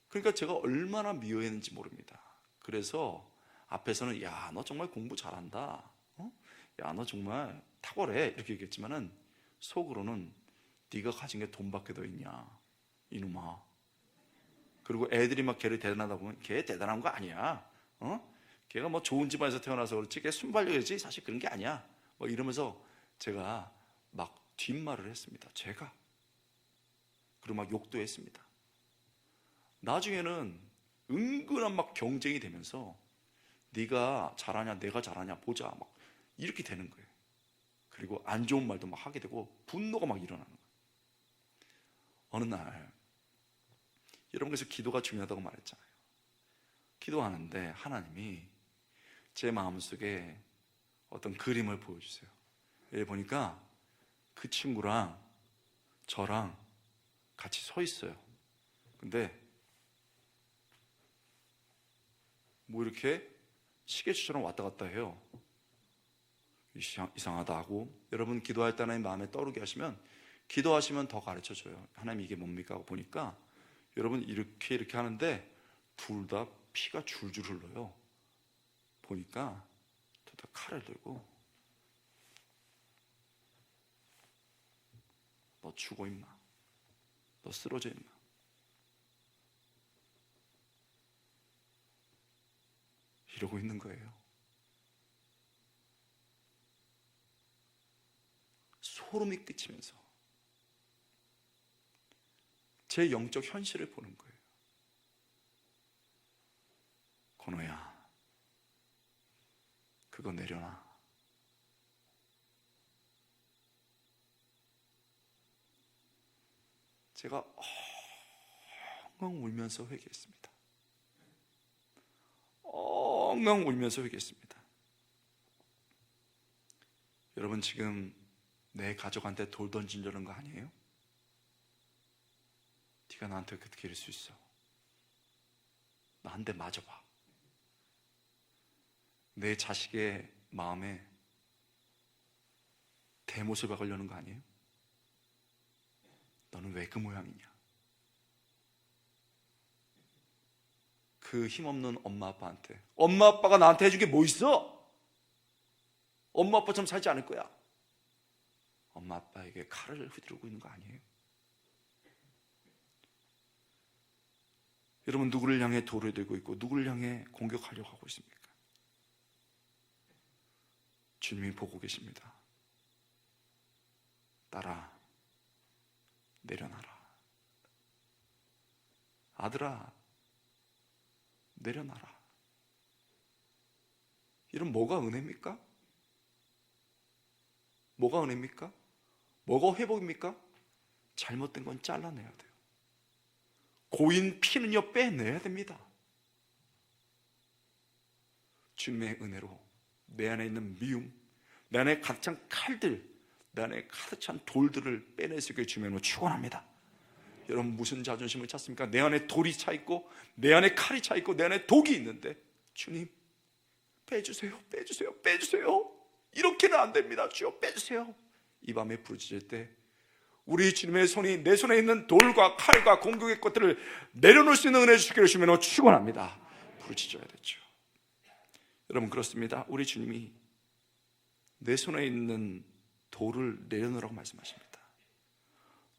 그러니까 제가 얼마나 미워했는지 모릅니다. 그래서 앞에서는 야, 너 정말 공부 잘한다, 야, 너 정말 탁월해, 이렇게 얘기했지만은 속으로는 네가 가진 게 돈밖에 더 있냐, 이놈아. 그리고 애들이 막 걔를 대단하다 보면 걔 대단한 거 아니야. 걔가 뭐 좋은 집안에서 태어나서 그렇지, 걔 순발력이지, 사실 그런 게 아니야. 뭐 이러면서 제가 막 뒷말을 했습니다. 제가. 그리고 막 욕도 했습니다. 나중에는 은근한 막 경쟁이 되면서 네가 잘하냐 내가 잘하냐 보자, 막 이렇게 되는 거예요. 그리고 안 좋은 말도 막 하게 되고 분노가 막 일어나는 거예요. 어느 날, 여러분, 그래서 기도가 중요하다고 말했잖아요. 기도하는데 하나님이 제 마음속에 어떤 그림을 보여주세요. 여기 보니까 그 친구랑 저랑 같이 서 있어요. 근데 뭐 이렇게 시계추처럼 왔다 갔다 해요. 이상하다 하고, 여러분 기도할 때 하나님 마음에 떠오르게 하시면, 기도하시면 더 가르쳐줘요. 하나님 이게 뭡니까 하고 보니까 여러분 이렇게 하는데 둘 다 피가 줄줄 흘러요. 보니까 둘 다 칼을 들고 너 죽어 임마, 너 쓰러져 임마, 이러고 있는 거예요. 소름이 끼치면서 제 영적 현실을 보는 거예요. 건호야, 그거 내려놔. 제가 엉엉 울면서 회개했습니다. 엉엉 울면서 회개했습니다. 여러분, 지금 내 가족한테 돌 던진다는 거 아니에요? 네가 나한테 어떻게 이럴 수 있어? 나 한 대 맞아봐. 내 자식의 마음에 대못을 박으려는 거 아니에요? 너는 왜 그 모양이냐? 그 힘없는 엄마 아빠한테, 엄마 아빠가 나한테 해준 게 뭐 있어? 엄마 아빠처럼 살지 않을 거야. 엄마 아빠에게 칼을 휘두르고 있는 거 아니에요? 여러분, 누구를 향해 돌을 들고 있고 누구를 향해 공격하려고 하고 있습니까? 주님이 보고 계십니다. 딸아, 내려놔라. 아들아, 내려놔라. 이런 뭐가 은혜입니까? 뭐가 은혜입니까? 뭐가 회복입니까? 잘못된 건 잘라내야 돼요. 고인 피는요, 빼내야 됩니다. 주님의 은혜로 내 안에 있는 미움, 내 안에 가득 찬 칼들, 내 안에 가득 찬 돌들을 빼낼 수 있게 주님으로 축원합니다. 여러분, 무슨 자존심을 찾습니까? 내 안에 돌이 차 있고 내 안에 칼이 차 있고 내 안에 독이 있는데, 주님 빼주세요, 빼주세요, 빼주세요. 이렇게는 안 됩니다. 주여 빼주세요. 이 밤에 부르짖을 때 우리 주님의 손이 내 손에 있는 돌과 칼과 공격의 것들을 내려놓을 수 있는 은혜 주시기를 주님으로 축원합니다. 부르짖어야 되죠. 여러분, 그렇습니다. 우리 주님이 내 손에 있는 돌을 내려놓으라고 말씀하십니다.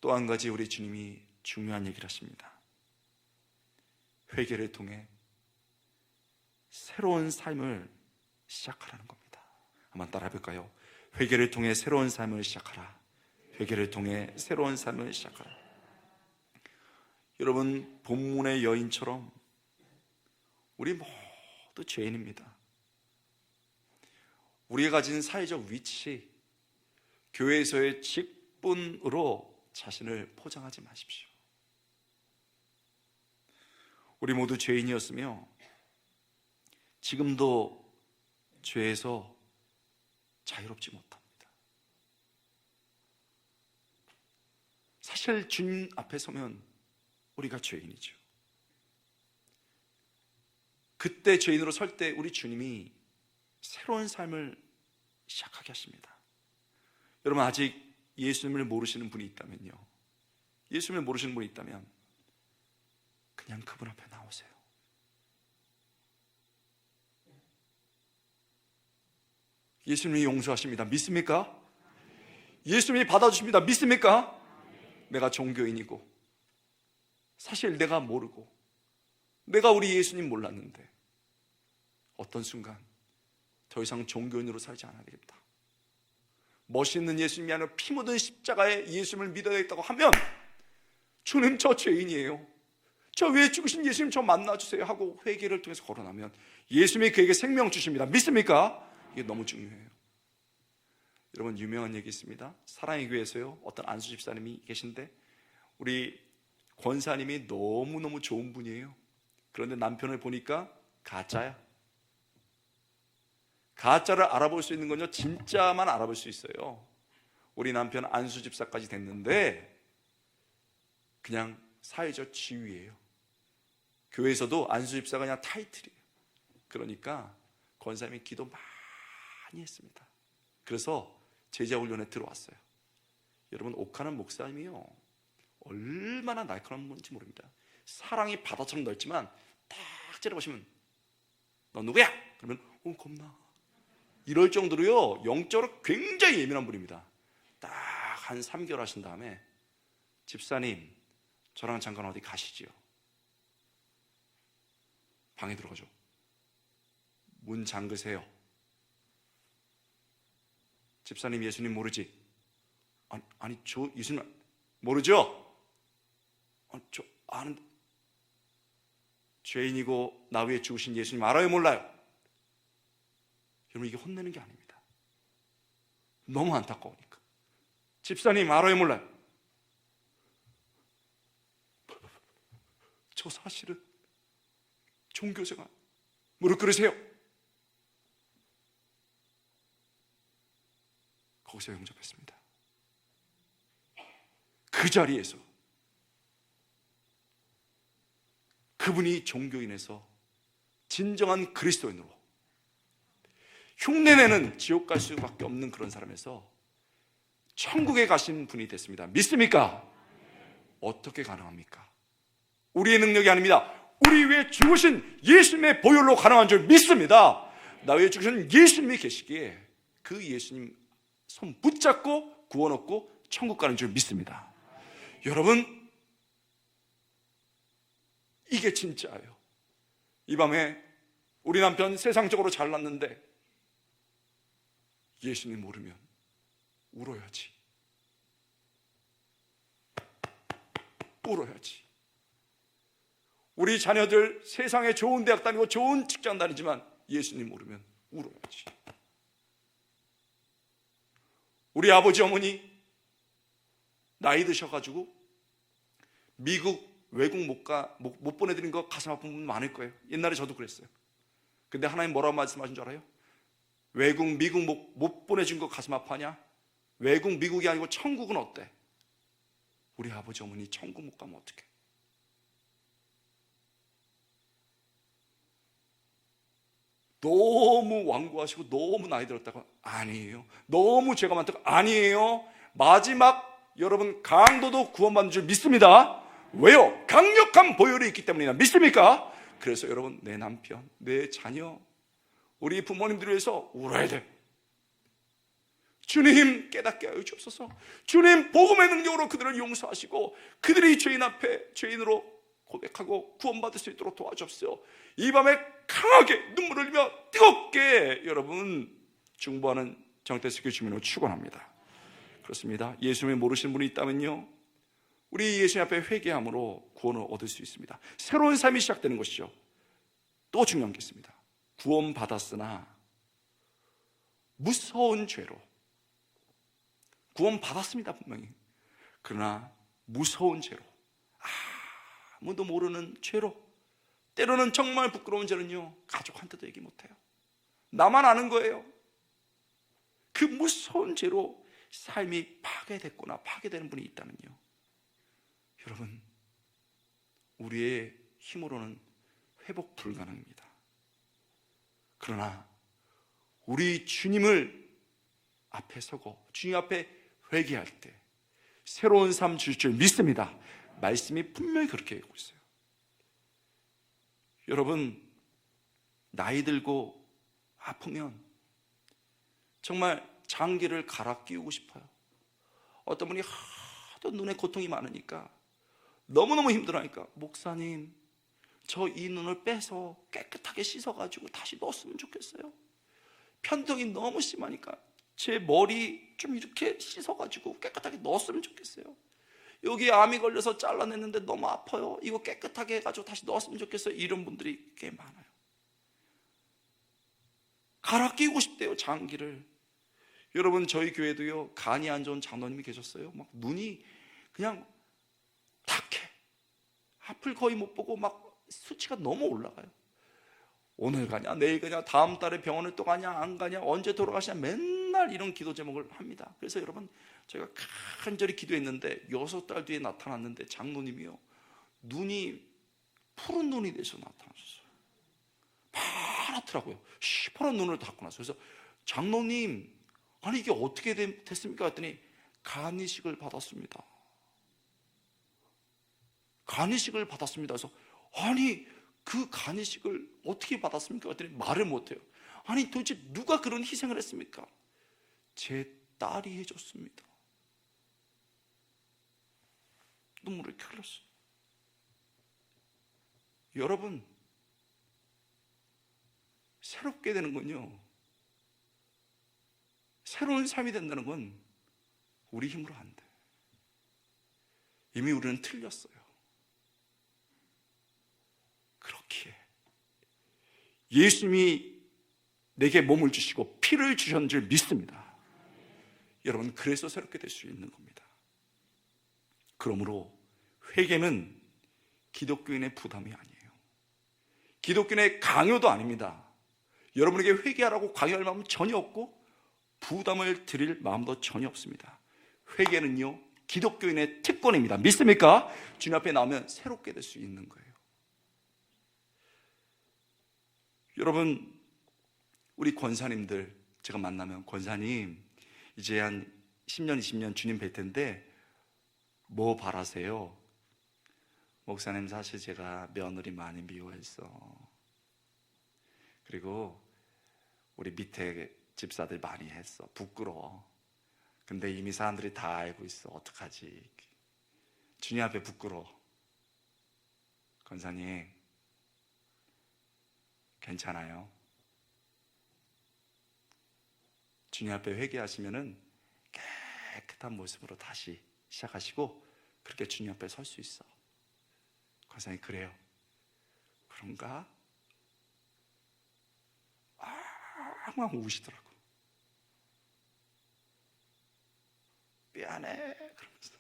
또 한 가지 우리 주님이 중요한 얘기를 하십니다. 회개를 통해 새로운 삶을 시작하라는 겁니다. 한번 따라 해볼까요? 회개를 통해 새로운 삶을 시작하라. 회개를 통해 새로운 삶을 시작하라. 여러분, 본문의 여인처럼 우리 모두 죄인입니다. 우리가 가진 사회적 위치, 교회에서의 직분으로 자신을 포장하지 마십시오. 우리 모두 죄인이었으며 지금도 죄에서 자유롭지 못합니다. 사실 주님 앞에 서면 우리가 죄인이죠. 그때 죄인으로 설 때 우리 주님이 새로운 삶을 시작하게 하십니다. 여러분, 아직 예수님을 모르시는 분이 있다면요, 예수님을 모르시는 분이 있다면 그냥 그분 앞에 나오세요. 예수님이 용서하십니다. 믿습니까? 예수님이 받아주십니다. 믿습니까? 내가 종교인이고 사실 내가 모르고 내가 우리 예수님 몰랐는데 어떤 순간 더 이상 종교인으로 살지 않아야 되겠다. 멋있는 예수님이 아니라 피 묻은 십자가의 예수님을 믿어야겠다고 하면, 주님 저 죄인이에요, 저 위에 죽으신 예수님 저 만나주세요 하고 회개를 통해서 걸어나면 예수님이 그에게 생명 주십니다. 믿습니까? 이게 너무 중요해요. 여러분, 유명한 얘기 있습니다. 사랑의 교회에서요, 어떤 안수 집사님이 계신데 우리 권사님이 너무너무 좋은 분이에요. 그런데 남편을 보니까 가짜야. 가짜를 알아볼 수 있는 건요, 진짜만 알아볼 수 있어요. 우리 남편 안수 집사까지 됐는데 그냥 사회적 지위예요. 교회에서도 안수 집사가 그냥 타이틀이에요. 그러니까 권사님이 기도 많이 했습니다. 그래서 제자훈련에 들어왔어요. 여러분, 옥하는 목사님이요, 얼마나 날카로운 분인지 모릅니다. 사랑이 바다처럼 넓지만 딱 째려보시면 너 누구야? 그러면 겁나, 이럴 정도로요 영적으로 굉장히 예민한 분입니다. 딱 한 3개월 하신 다음에 집사님, 저랑 잠깐 어디 가시지요. 방에 들어가죠. 문 잠그세요. 집사님, 예수님 모르지? 아니 저 예수님 모르죠? 저 아는데. 죄인이고 나 위에 죽으신 예수님 알아요, 몰라요? 여러분, 이게 혼내는 게 아닙니다. 너무 안타까우니까. 집사님 알아요, 몰라요? 저 사실은 종교생활 무릎 꿇으세요. 거기서 영접했습니다. 그 자리에서 그분이 종교인에서 진정한 그리스도인으로 흉내내는 지옥 갈 수밖에 없는 그런 사람에서 천국에 가신 분이 됐습니다. 믿습니까? 어떻게 가능합니까? 우리의 능력이 아닙니다. 우리 위에 죽으신 예수님의 보혈로 가능한 줄 믿습니다. 나 위에 죽으신 예수님이 계시기에 그 예수님 손 붙잡고 구원 얻고 천국 가는 줄 믿습니다. 여러분, 이게 진짜예요. 이 밤에 우리 남편 세상적으로 잘났는데 예수님 모르면 울어야지. 울어야지. 우리 자녀들 세상에 좋은 대학 다니고 좋은 직장 다니지만 예수님 모르면 울어야지. 우리 아버지 어머니 나이 드셔가지고 미국 외국 못 보내드린 거 가슴 아픈 분 많을 거예요. 옛날에 저도 그랬어요. 근데 하나님 뭐라고 말씀하신 줄 알아요? 외국 미국 못 보내준 거 가슴 아파하냐? 외국 미국이 아니고 천국은 어때? 우리 아버지 어머니 천국 못 가면 어떡해? 너무 완고하시고 너무 나이 들었다고 아니에요. 너무 죄가 많다고 아니에요. 마지막 여러분 강도도 구원받는 줄 믿습니다. 왜요? 강력한 보혈이 있기 때문이나 믿습니까? 그래서 여러분 내 남편, 내 자녀, 우리 부모님들을 위해서 울어야 돼. 주님 깨닫게 하여 주옵소서. 주님 복음의 능력으로 그들을 용서하시고 그들이 죄인 앞에 죄인으로 고백하고 구원받을 수 있도록 도와주옵소서. 이 밤에 강하게 눈물을 흘리며 뜨겁게 여러분 중보하는 정태숙교 주민으로 축원합니다. 그렇습니다. 예수님을 모르시는 분이 있다면요, 우리 예수님 앞에 회개함으로 구원을 얻을 수 있습니다. 새로운 삶이 시작되는 것이죠. 또 중요한 게 있습니다. 구원받았으나 무서운 죄로, 구원받았습니다 분명히. 그러나 무서운 죄로, 아무도 모르는 죄로, 때로는 정말 부끄러운 죄는요 가족한테도 얘기 못해요. 나만 아는 거예요. 그 무서운 죄로 삶이 파괴됐거나 파괴되는 분이 있다면요, 여러분 우리의 힘으로는 회복 불가능합니다. 그러나 우리 주님을 앞에 서고 주님 앞에 회개할 때 새로운 삶 줄 줄 믿습니다. 말씀이 분명히 그렇게 얘기하고 있어요. 여러분 나이 들고 아프면 정말 장기를 갈아 끼우고 싶어요. 어떤 분이 하도 눈에 고통이 많으니까 너무너무 힘들어하니까, 목사님 저 이 눈을 빼서 깨끗하게 씻어가지고 다시 넣었으면 좋겠어요. 편통이 너무 심하니까 제 머리 좀 이렇게 씻어가지고 깨끗하게 넣었으면 좋겠어요. 여기 암이 걸려서 잘라냈는데 너무 아파요. 이거 깨끗하게 해가지고 다시 넣었으면 좋겠어요. 이런 분들이 꽤 많아요. 갈아 끼우고 싶대요, 장기를. 여러분 저희 교회도요 간이 안 좋은 장로님이 계셨어요. 막 눈이 그냥 탁해. 앞을 거의 못 보고 막 수치가 너무 올라가요. 오늘 가냐 내일 가냐 다음 달에 병원을 또 가냐 안 가냐 언제 돌아가시냐 맨날 이런 기도 제목을 합니다. 그래서 여러분 제가 간절히 기도했는데 6달 뒤에 나타났는데 장로님이요 눈이 푸른 눈이 돼서 나타나셨어요. 파랗더라고요. 시퍼런 눈을 닫고 나서. 그래서 장로님 아니 이게 어떻게 됐습니까? 했더니 간이식을 받았습니다. 간이식을 받았습니다. 그래서 아니 그 간이식을 어떻게 받았습니까? 했더니 말을 못해요. 아니 도대체 누가 그런 희생을 했습니까? 제 딸이 해줬습니다. 눈물을 이렇게 흘렸어요. 여러분 새롭게 되는 건요, 새로운 삶이 된다는 건 우리 힘으로 안 돼. 이미 우리는 틀렸어요. 그렇기에 예수님이 내게 몸을 주시고 피를 주셨는 줄 믿습니다. 여러분 그래서 새롭게 될 수 있는 겁니다. 그러므로 회개는 기독교인의 부담이 아니에요. 기독교인의 강요도 아닙니다. 여러분에게 회개하라고 강요할 마음은 전혀 없고 부담을 드릴 마음도 전혀 없습니다. 회개는요, 기독교인의 특권입니다. 믿습니까? 주님 앞에 나오면 새롭게 될 수 있는 거예요. 여러분, 우리 권사님들 제가 만나면, 권사님 이제 한 10년 20년 주님 뵐 텐데 뭐 바라세요? 목사님, 사실 제가 며느리 많이 미워했어. 그리고 우리 밑에 집사들 많이 했어. 부끄러워. 근데 이미 사람들이 다 알고 있어. 어떡하지? 주님 앞에 부끄러워. 권사님, 괜찮아요. 주님 앞에 회개하시면은 깨끗한 모습으로 다시 시작하시고 그렇게 주님 앞에 설 수 있어. 권사님, 그래요. 그런가? 항상 우시더라고. 미안해 그러면서.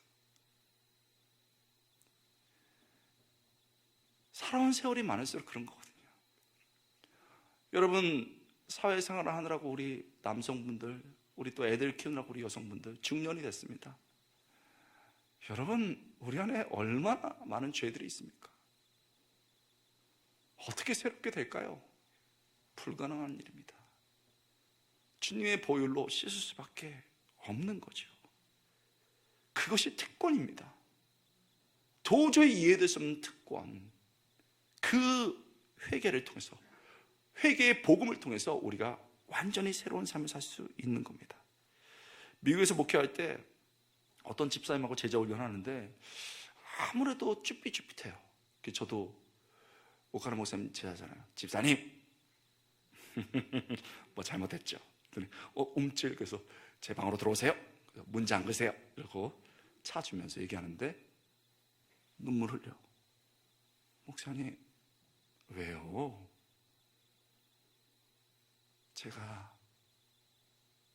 살아온 세월이 많을수록 그런 거거든요. 여러분, 사회생활을 하느라고 우리 남성분들, 우리 또 애들 키우느라고 우리 여성분들 중년이 됐습니다. 여러분, 우리 안에 얼마나 많은 죄들이 있습니까? 어떻게 새롭게 될까요? 불가능한 일입니다. 주님의 보혈로 씻을 수밖에 없는 거죠. 그것이 특권입니다. 도저히 이해될 수 없는 특권. 그 회개를 통해서, 회개의 복음을 통해서 우리가 완전히 새로운 삶을 살 수 있는 겁니다. 미국에서 목회할 때 어떤 집사님하고 제자 훈련하는데 아무래도 쭈삣쭈삣해요. 저도 목하는 목사님 제자잖아요. 집사님 뭐 잘못했죠? 움찔. 그래서 제 방으로 들어오세요. 문 잠그세요. 이러고 차 주면서 얘기하는데 눈물 흘려. 목사님, 왜요? 제가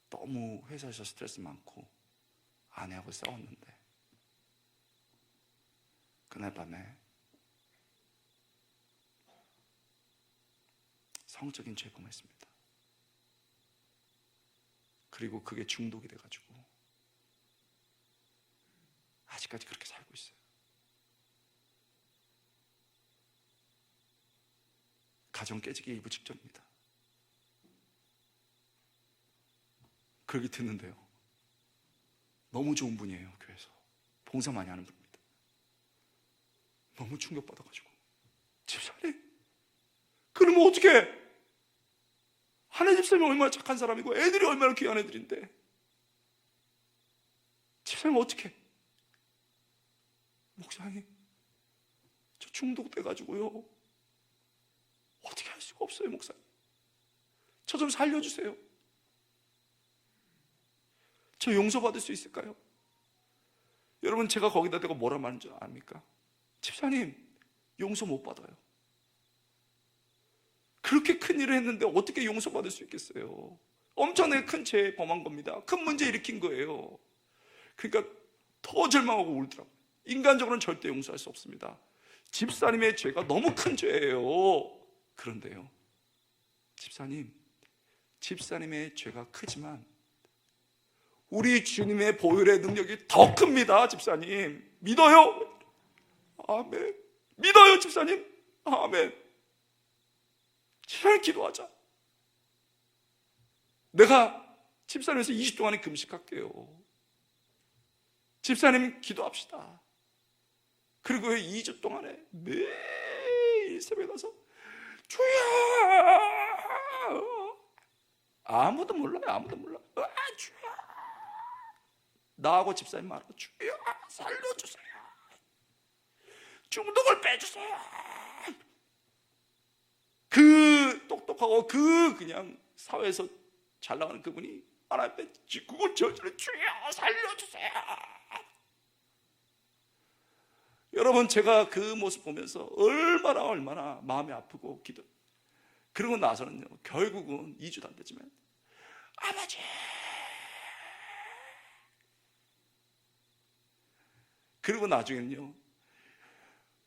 너무 회사에서 스트레스 많고 아내하고 싸웠는데 그날 밤에 성적인 죄범을 했습니다. 그리고 그게 중독이 돼가지고 아직까지 그렇게 살고 있어요. 가정 깨지기 일부 직전입니다. 그 얘기 듣는데요, 너무 좋은 분이에요. 교회에서 봉사 많이 하는 분입니다. 너무 충격받아가지고, 집사님, 그러면 어떻게? 하나님 집사님이 얼마나 착한 사람이고 애들이 얼마나 귀한 애들인데 집사님 어떻게? 목사님, 저 중독돼가지고요 어떻게 할 수가 없어요. 목사님, 저 좀 살려주세요. 저 용서받을 수 있을까요? 여러분, 제가 거기다 대고 뭐라 말하는 줄 압니까? 집사님, 용서 못 받아요. 그렇게 큰 일을 했는데 어떻게 용서받을 수 있겠어요? 엄청나게 큰 죄 범한 겁니다. 큰 문제 일으킨 거예요. 그러니까 더 절망하고 울더라고요. 인간적으로는 절대 용서할 수 없습니다. 집사님의 죄가 너무 큰 죄예요. 그런데요, 집사님의 죄가 크지만 우리 주님의 보혈의 능력이 더 큽니다. 집사님, 믿어요? 아멘. 믿어요, 집사님? 아멘. 집사님, 기도하자. 내가 집사님에서 20 동안에 금식할게요. 집사님, 기도합시다. 그리고 2주 동안에 매일 새벽에 가서 주여, 아무도 몰라요. 아무도 몰라. 주여. 나하고 집사님 말하고, 주여 살려주세요. 중독을 빼주세요. 그 똑똑하고 그냥 사회에서 잘 나가는 그분이 하나님 앞에 짓궂은 저주를, 주여 살려주세요. 여러분, 제가 그 모습 보면서 얼마나 마음이 아프고 기도. 그러고 나서는요, 결국은 2주도 안 되지만, 아버지, 그리고 나중에는요,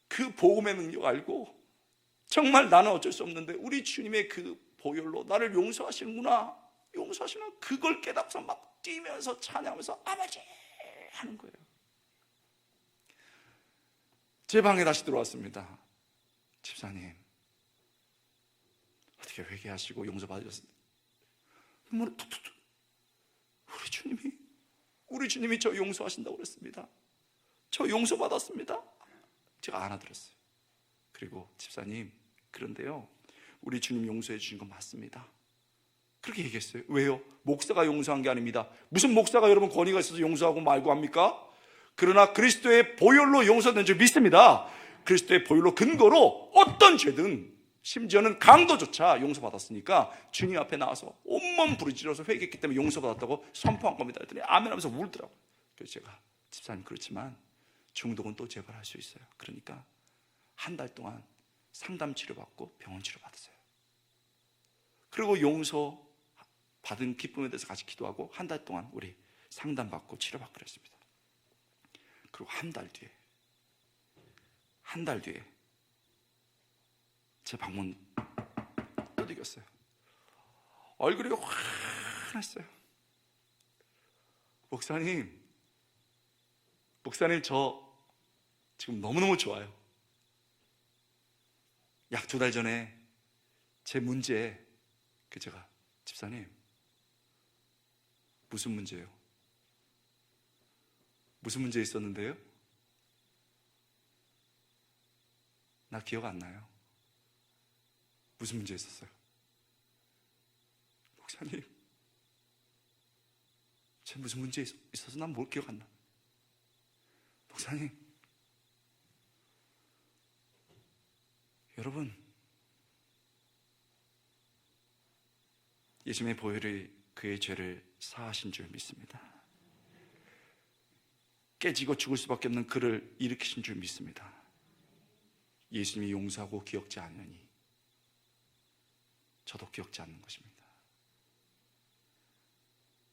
그 복음의 능력 알고 정말 나는 어쩔 수 없는데 우리 주님의 그 보혈로 나를 용서하시는구나, 용서하시나, 그걸 깨닫고서 막 뛰면서 찬양하면서 아버지 하는 거예요. 제 방에 다시 들어왔습니다. 집사님, 어떻게 회개하시고 용서받으셨습니까? 우리 주님이 저 용서하신다고 그랬습니다. 저 용서받았습니다. 제가 안아들었어요. 그리고 집사님, 그런데요, 우리 주님 용서해 주신 건 맞습니다. 그렇게 얘기했어요. 왜요? 목사가 용서한 게 아닙니다. 무슨 목사가 여러분 권위가 있어서 용서하고 말고 합니까? 그러나 그리스도의 보혈로 용서된 줄 믿습니다. 그리스도의 보혈로 근거로 어떤 죄든, 심지어는 강도조차 용서받았으니까 주님 앞에 나와서 온몸 부르짖어서 회개했기 때문에 용서받았다고 선포한 겁니다. 그랬더니 아멘 하면서 울더라고요. 그래서 제가, 집사님, 그렇지만 중독은 또 재발할 수 있어요. 그러니까 한 달 동안 상담 치료받고 병원 치료받으세요. 그리고 용서 받은 기쁨에 대해서 같이 기도하고 한 달 동안 우리 상담받고 치료받고 그랬습니다. 그리고 한 달 뒤에 제 방문 두드렸어요. 얼굴이 환했어요. 목사님, 저 지금 너무너무 좋아요. 약 2달 전에 제 문제, 제가, 집사님, 무슨 문제예요? 무슨 문제 있었는데요? 나 기억 안 나요. 무슨 문제 있었어요? 목사님, 제 무슨 문제 있어서 난 뭘 기억 안 나. 목사님, 여러분, 예수님의 보혈이 그의 죄를 사하신 줄 믿습니다. 깨지고 죽을 수밖에 없는 그를 일으키신 줄 믿습니다. 예수님이 용서하고 기억지 않으니 저도 기억지 않는 것입니다.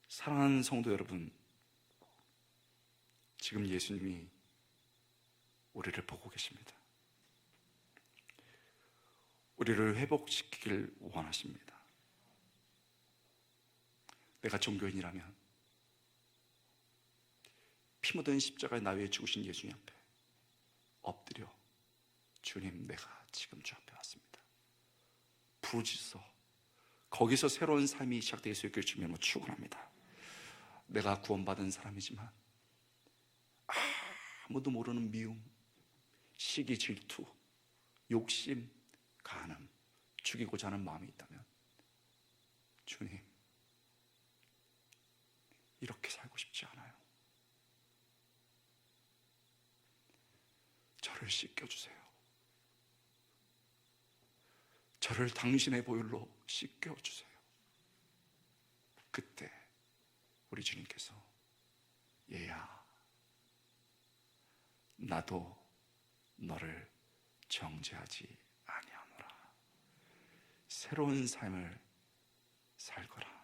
사랑하는 성도 여러분, 지금 예수님이 우리를 보고 계십니다. 우리를 회복시키길 원하십니다. 내가 종교인이라면 피 묻은 십자가에 나 위해 죽으신 예수님 앞에 엎드려, 주님, 내가 지금 주 앞에 왔습니다. 부르짖어 거기서 새로운 삶이 시작될 수 있길 주님으로 축원합니다. 내가 구원받은 사람이지만 아무도 모르는 미움, 시기, 질투, 욕심, 간음, 죽이고자 하는 마음이 있다면, 주님, 이렇게 살고 싶지 않아요. 저를 씻겨주세요. 저를 당신의 보혈로 씻겨주세요. 그때 우리 주님께서, 얘야, 나도 너를 정죄하지 아니하노라. 새로운 삶을 살거라.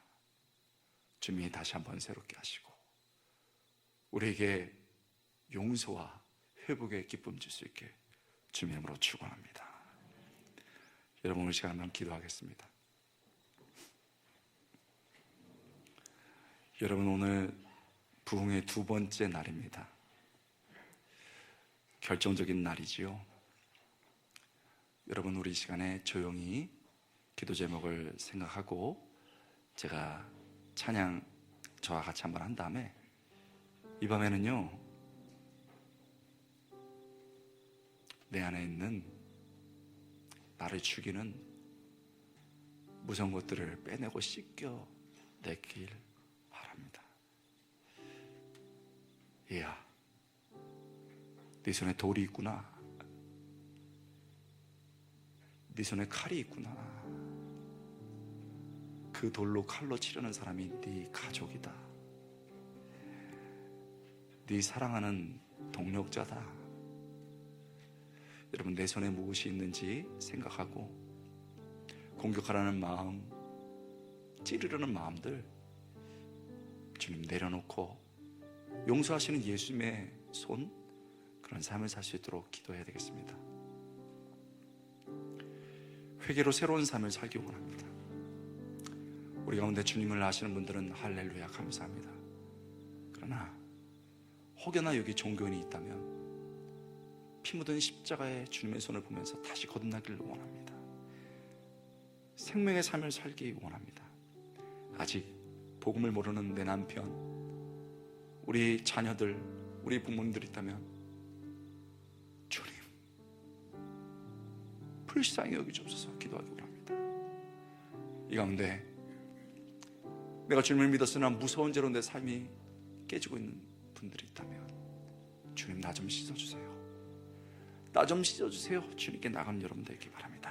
주님이 다시 한번 새롭게 하시고 우리에게 용서와 회복의 기쁨 줄 수 있게 주님의 이름으로 축원합니다. 여러분, 오늘 시간 한번 기도하겠습니다. 여러분, 오늘 부흥의 2번째 날입니다. 결정적인 날이지요. 여러분, 우리 이 시간에 조용히 기도 제목을 생각하고 제가 찬양 저와 같이 한번 한 다음에 이 밤에는요, 내 안에 있는 나를 죽이는 무서운 것들을 빼내고 씻겨내길 바랍니다. 얘야, 네 손에 돌이 있구나. 네 손에 칼이 있구나. 그 돌로 칼로 치려는 사람이 네 가족이다. 네 사랑하는 동력자다. 여러분, 내 손에 무엇이 있는지 생각하고 공격하라는 마음, 찌르려는 마음들 주님 내려놓고 용서하시는 예수님의 손, 그런 삶을 살 수 있도록 기도해야 되겠습니다. 회개로 새로운 삶을 살기 원합니다. 우리 가운데 주님을 아시는 분들은 할렐루야 감사합니다. 그러나 혹여나 여기 종교인이 있다면 피 묻은 십자가의 주님의 손을 보면서 다시 거듭나기를 원합니다. 생명의 삶을 살기 원합니다. 아직 복음을 모르는 내 남편, 우리 자녀들, 우리 부모님들 있다면 주님 불쌍히 여기주옵소서 기도하기 원합니다. 이 가운데 내가 주님을 믿었으나 무서운 죄로 내 삶이 깨지고 있는 분들이 있다면 주님 나 좀 씻어주세요. 나 좀 씻어주세요. 주님께 나가는 여러분들에게 바랍니다.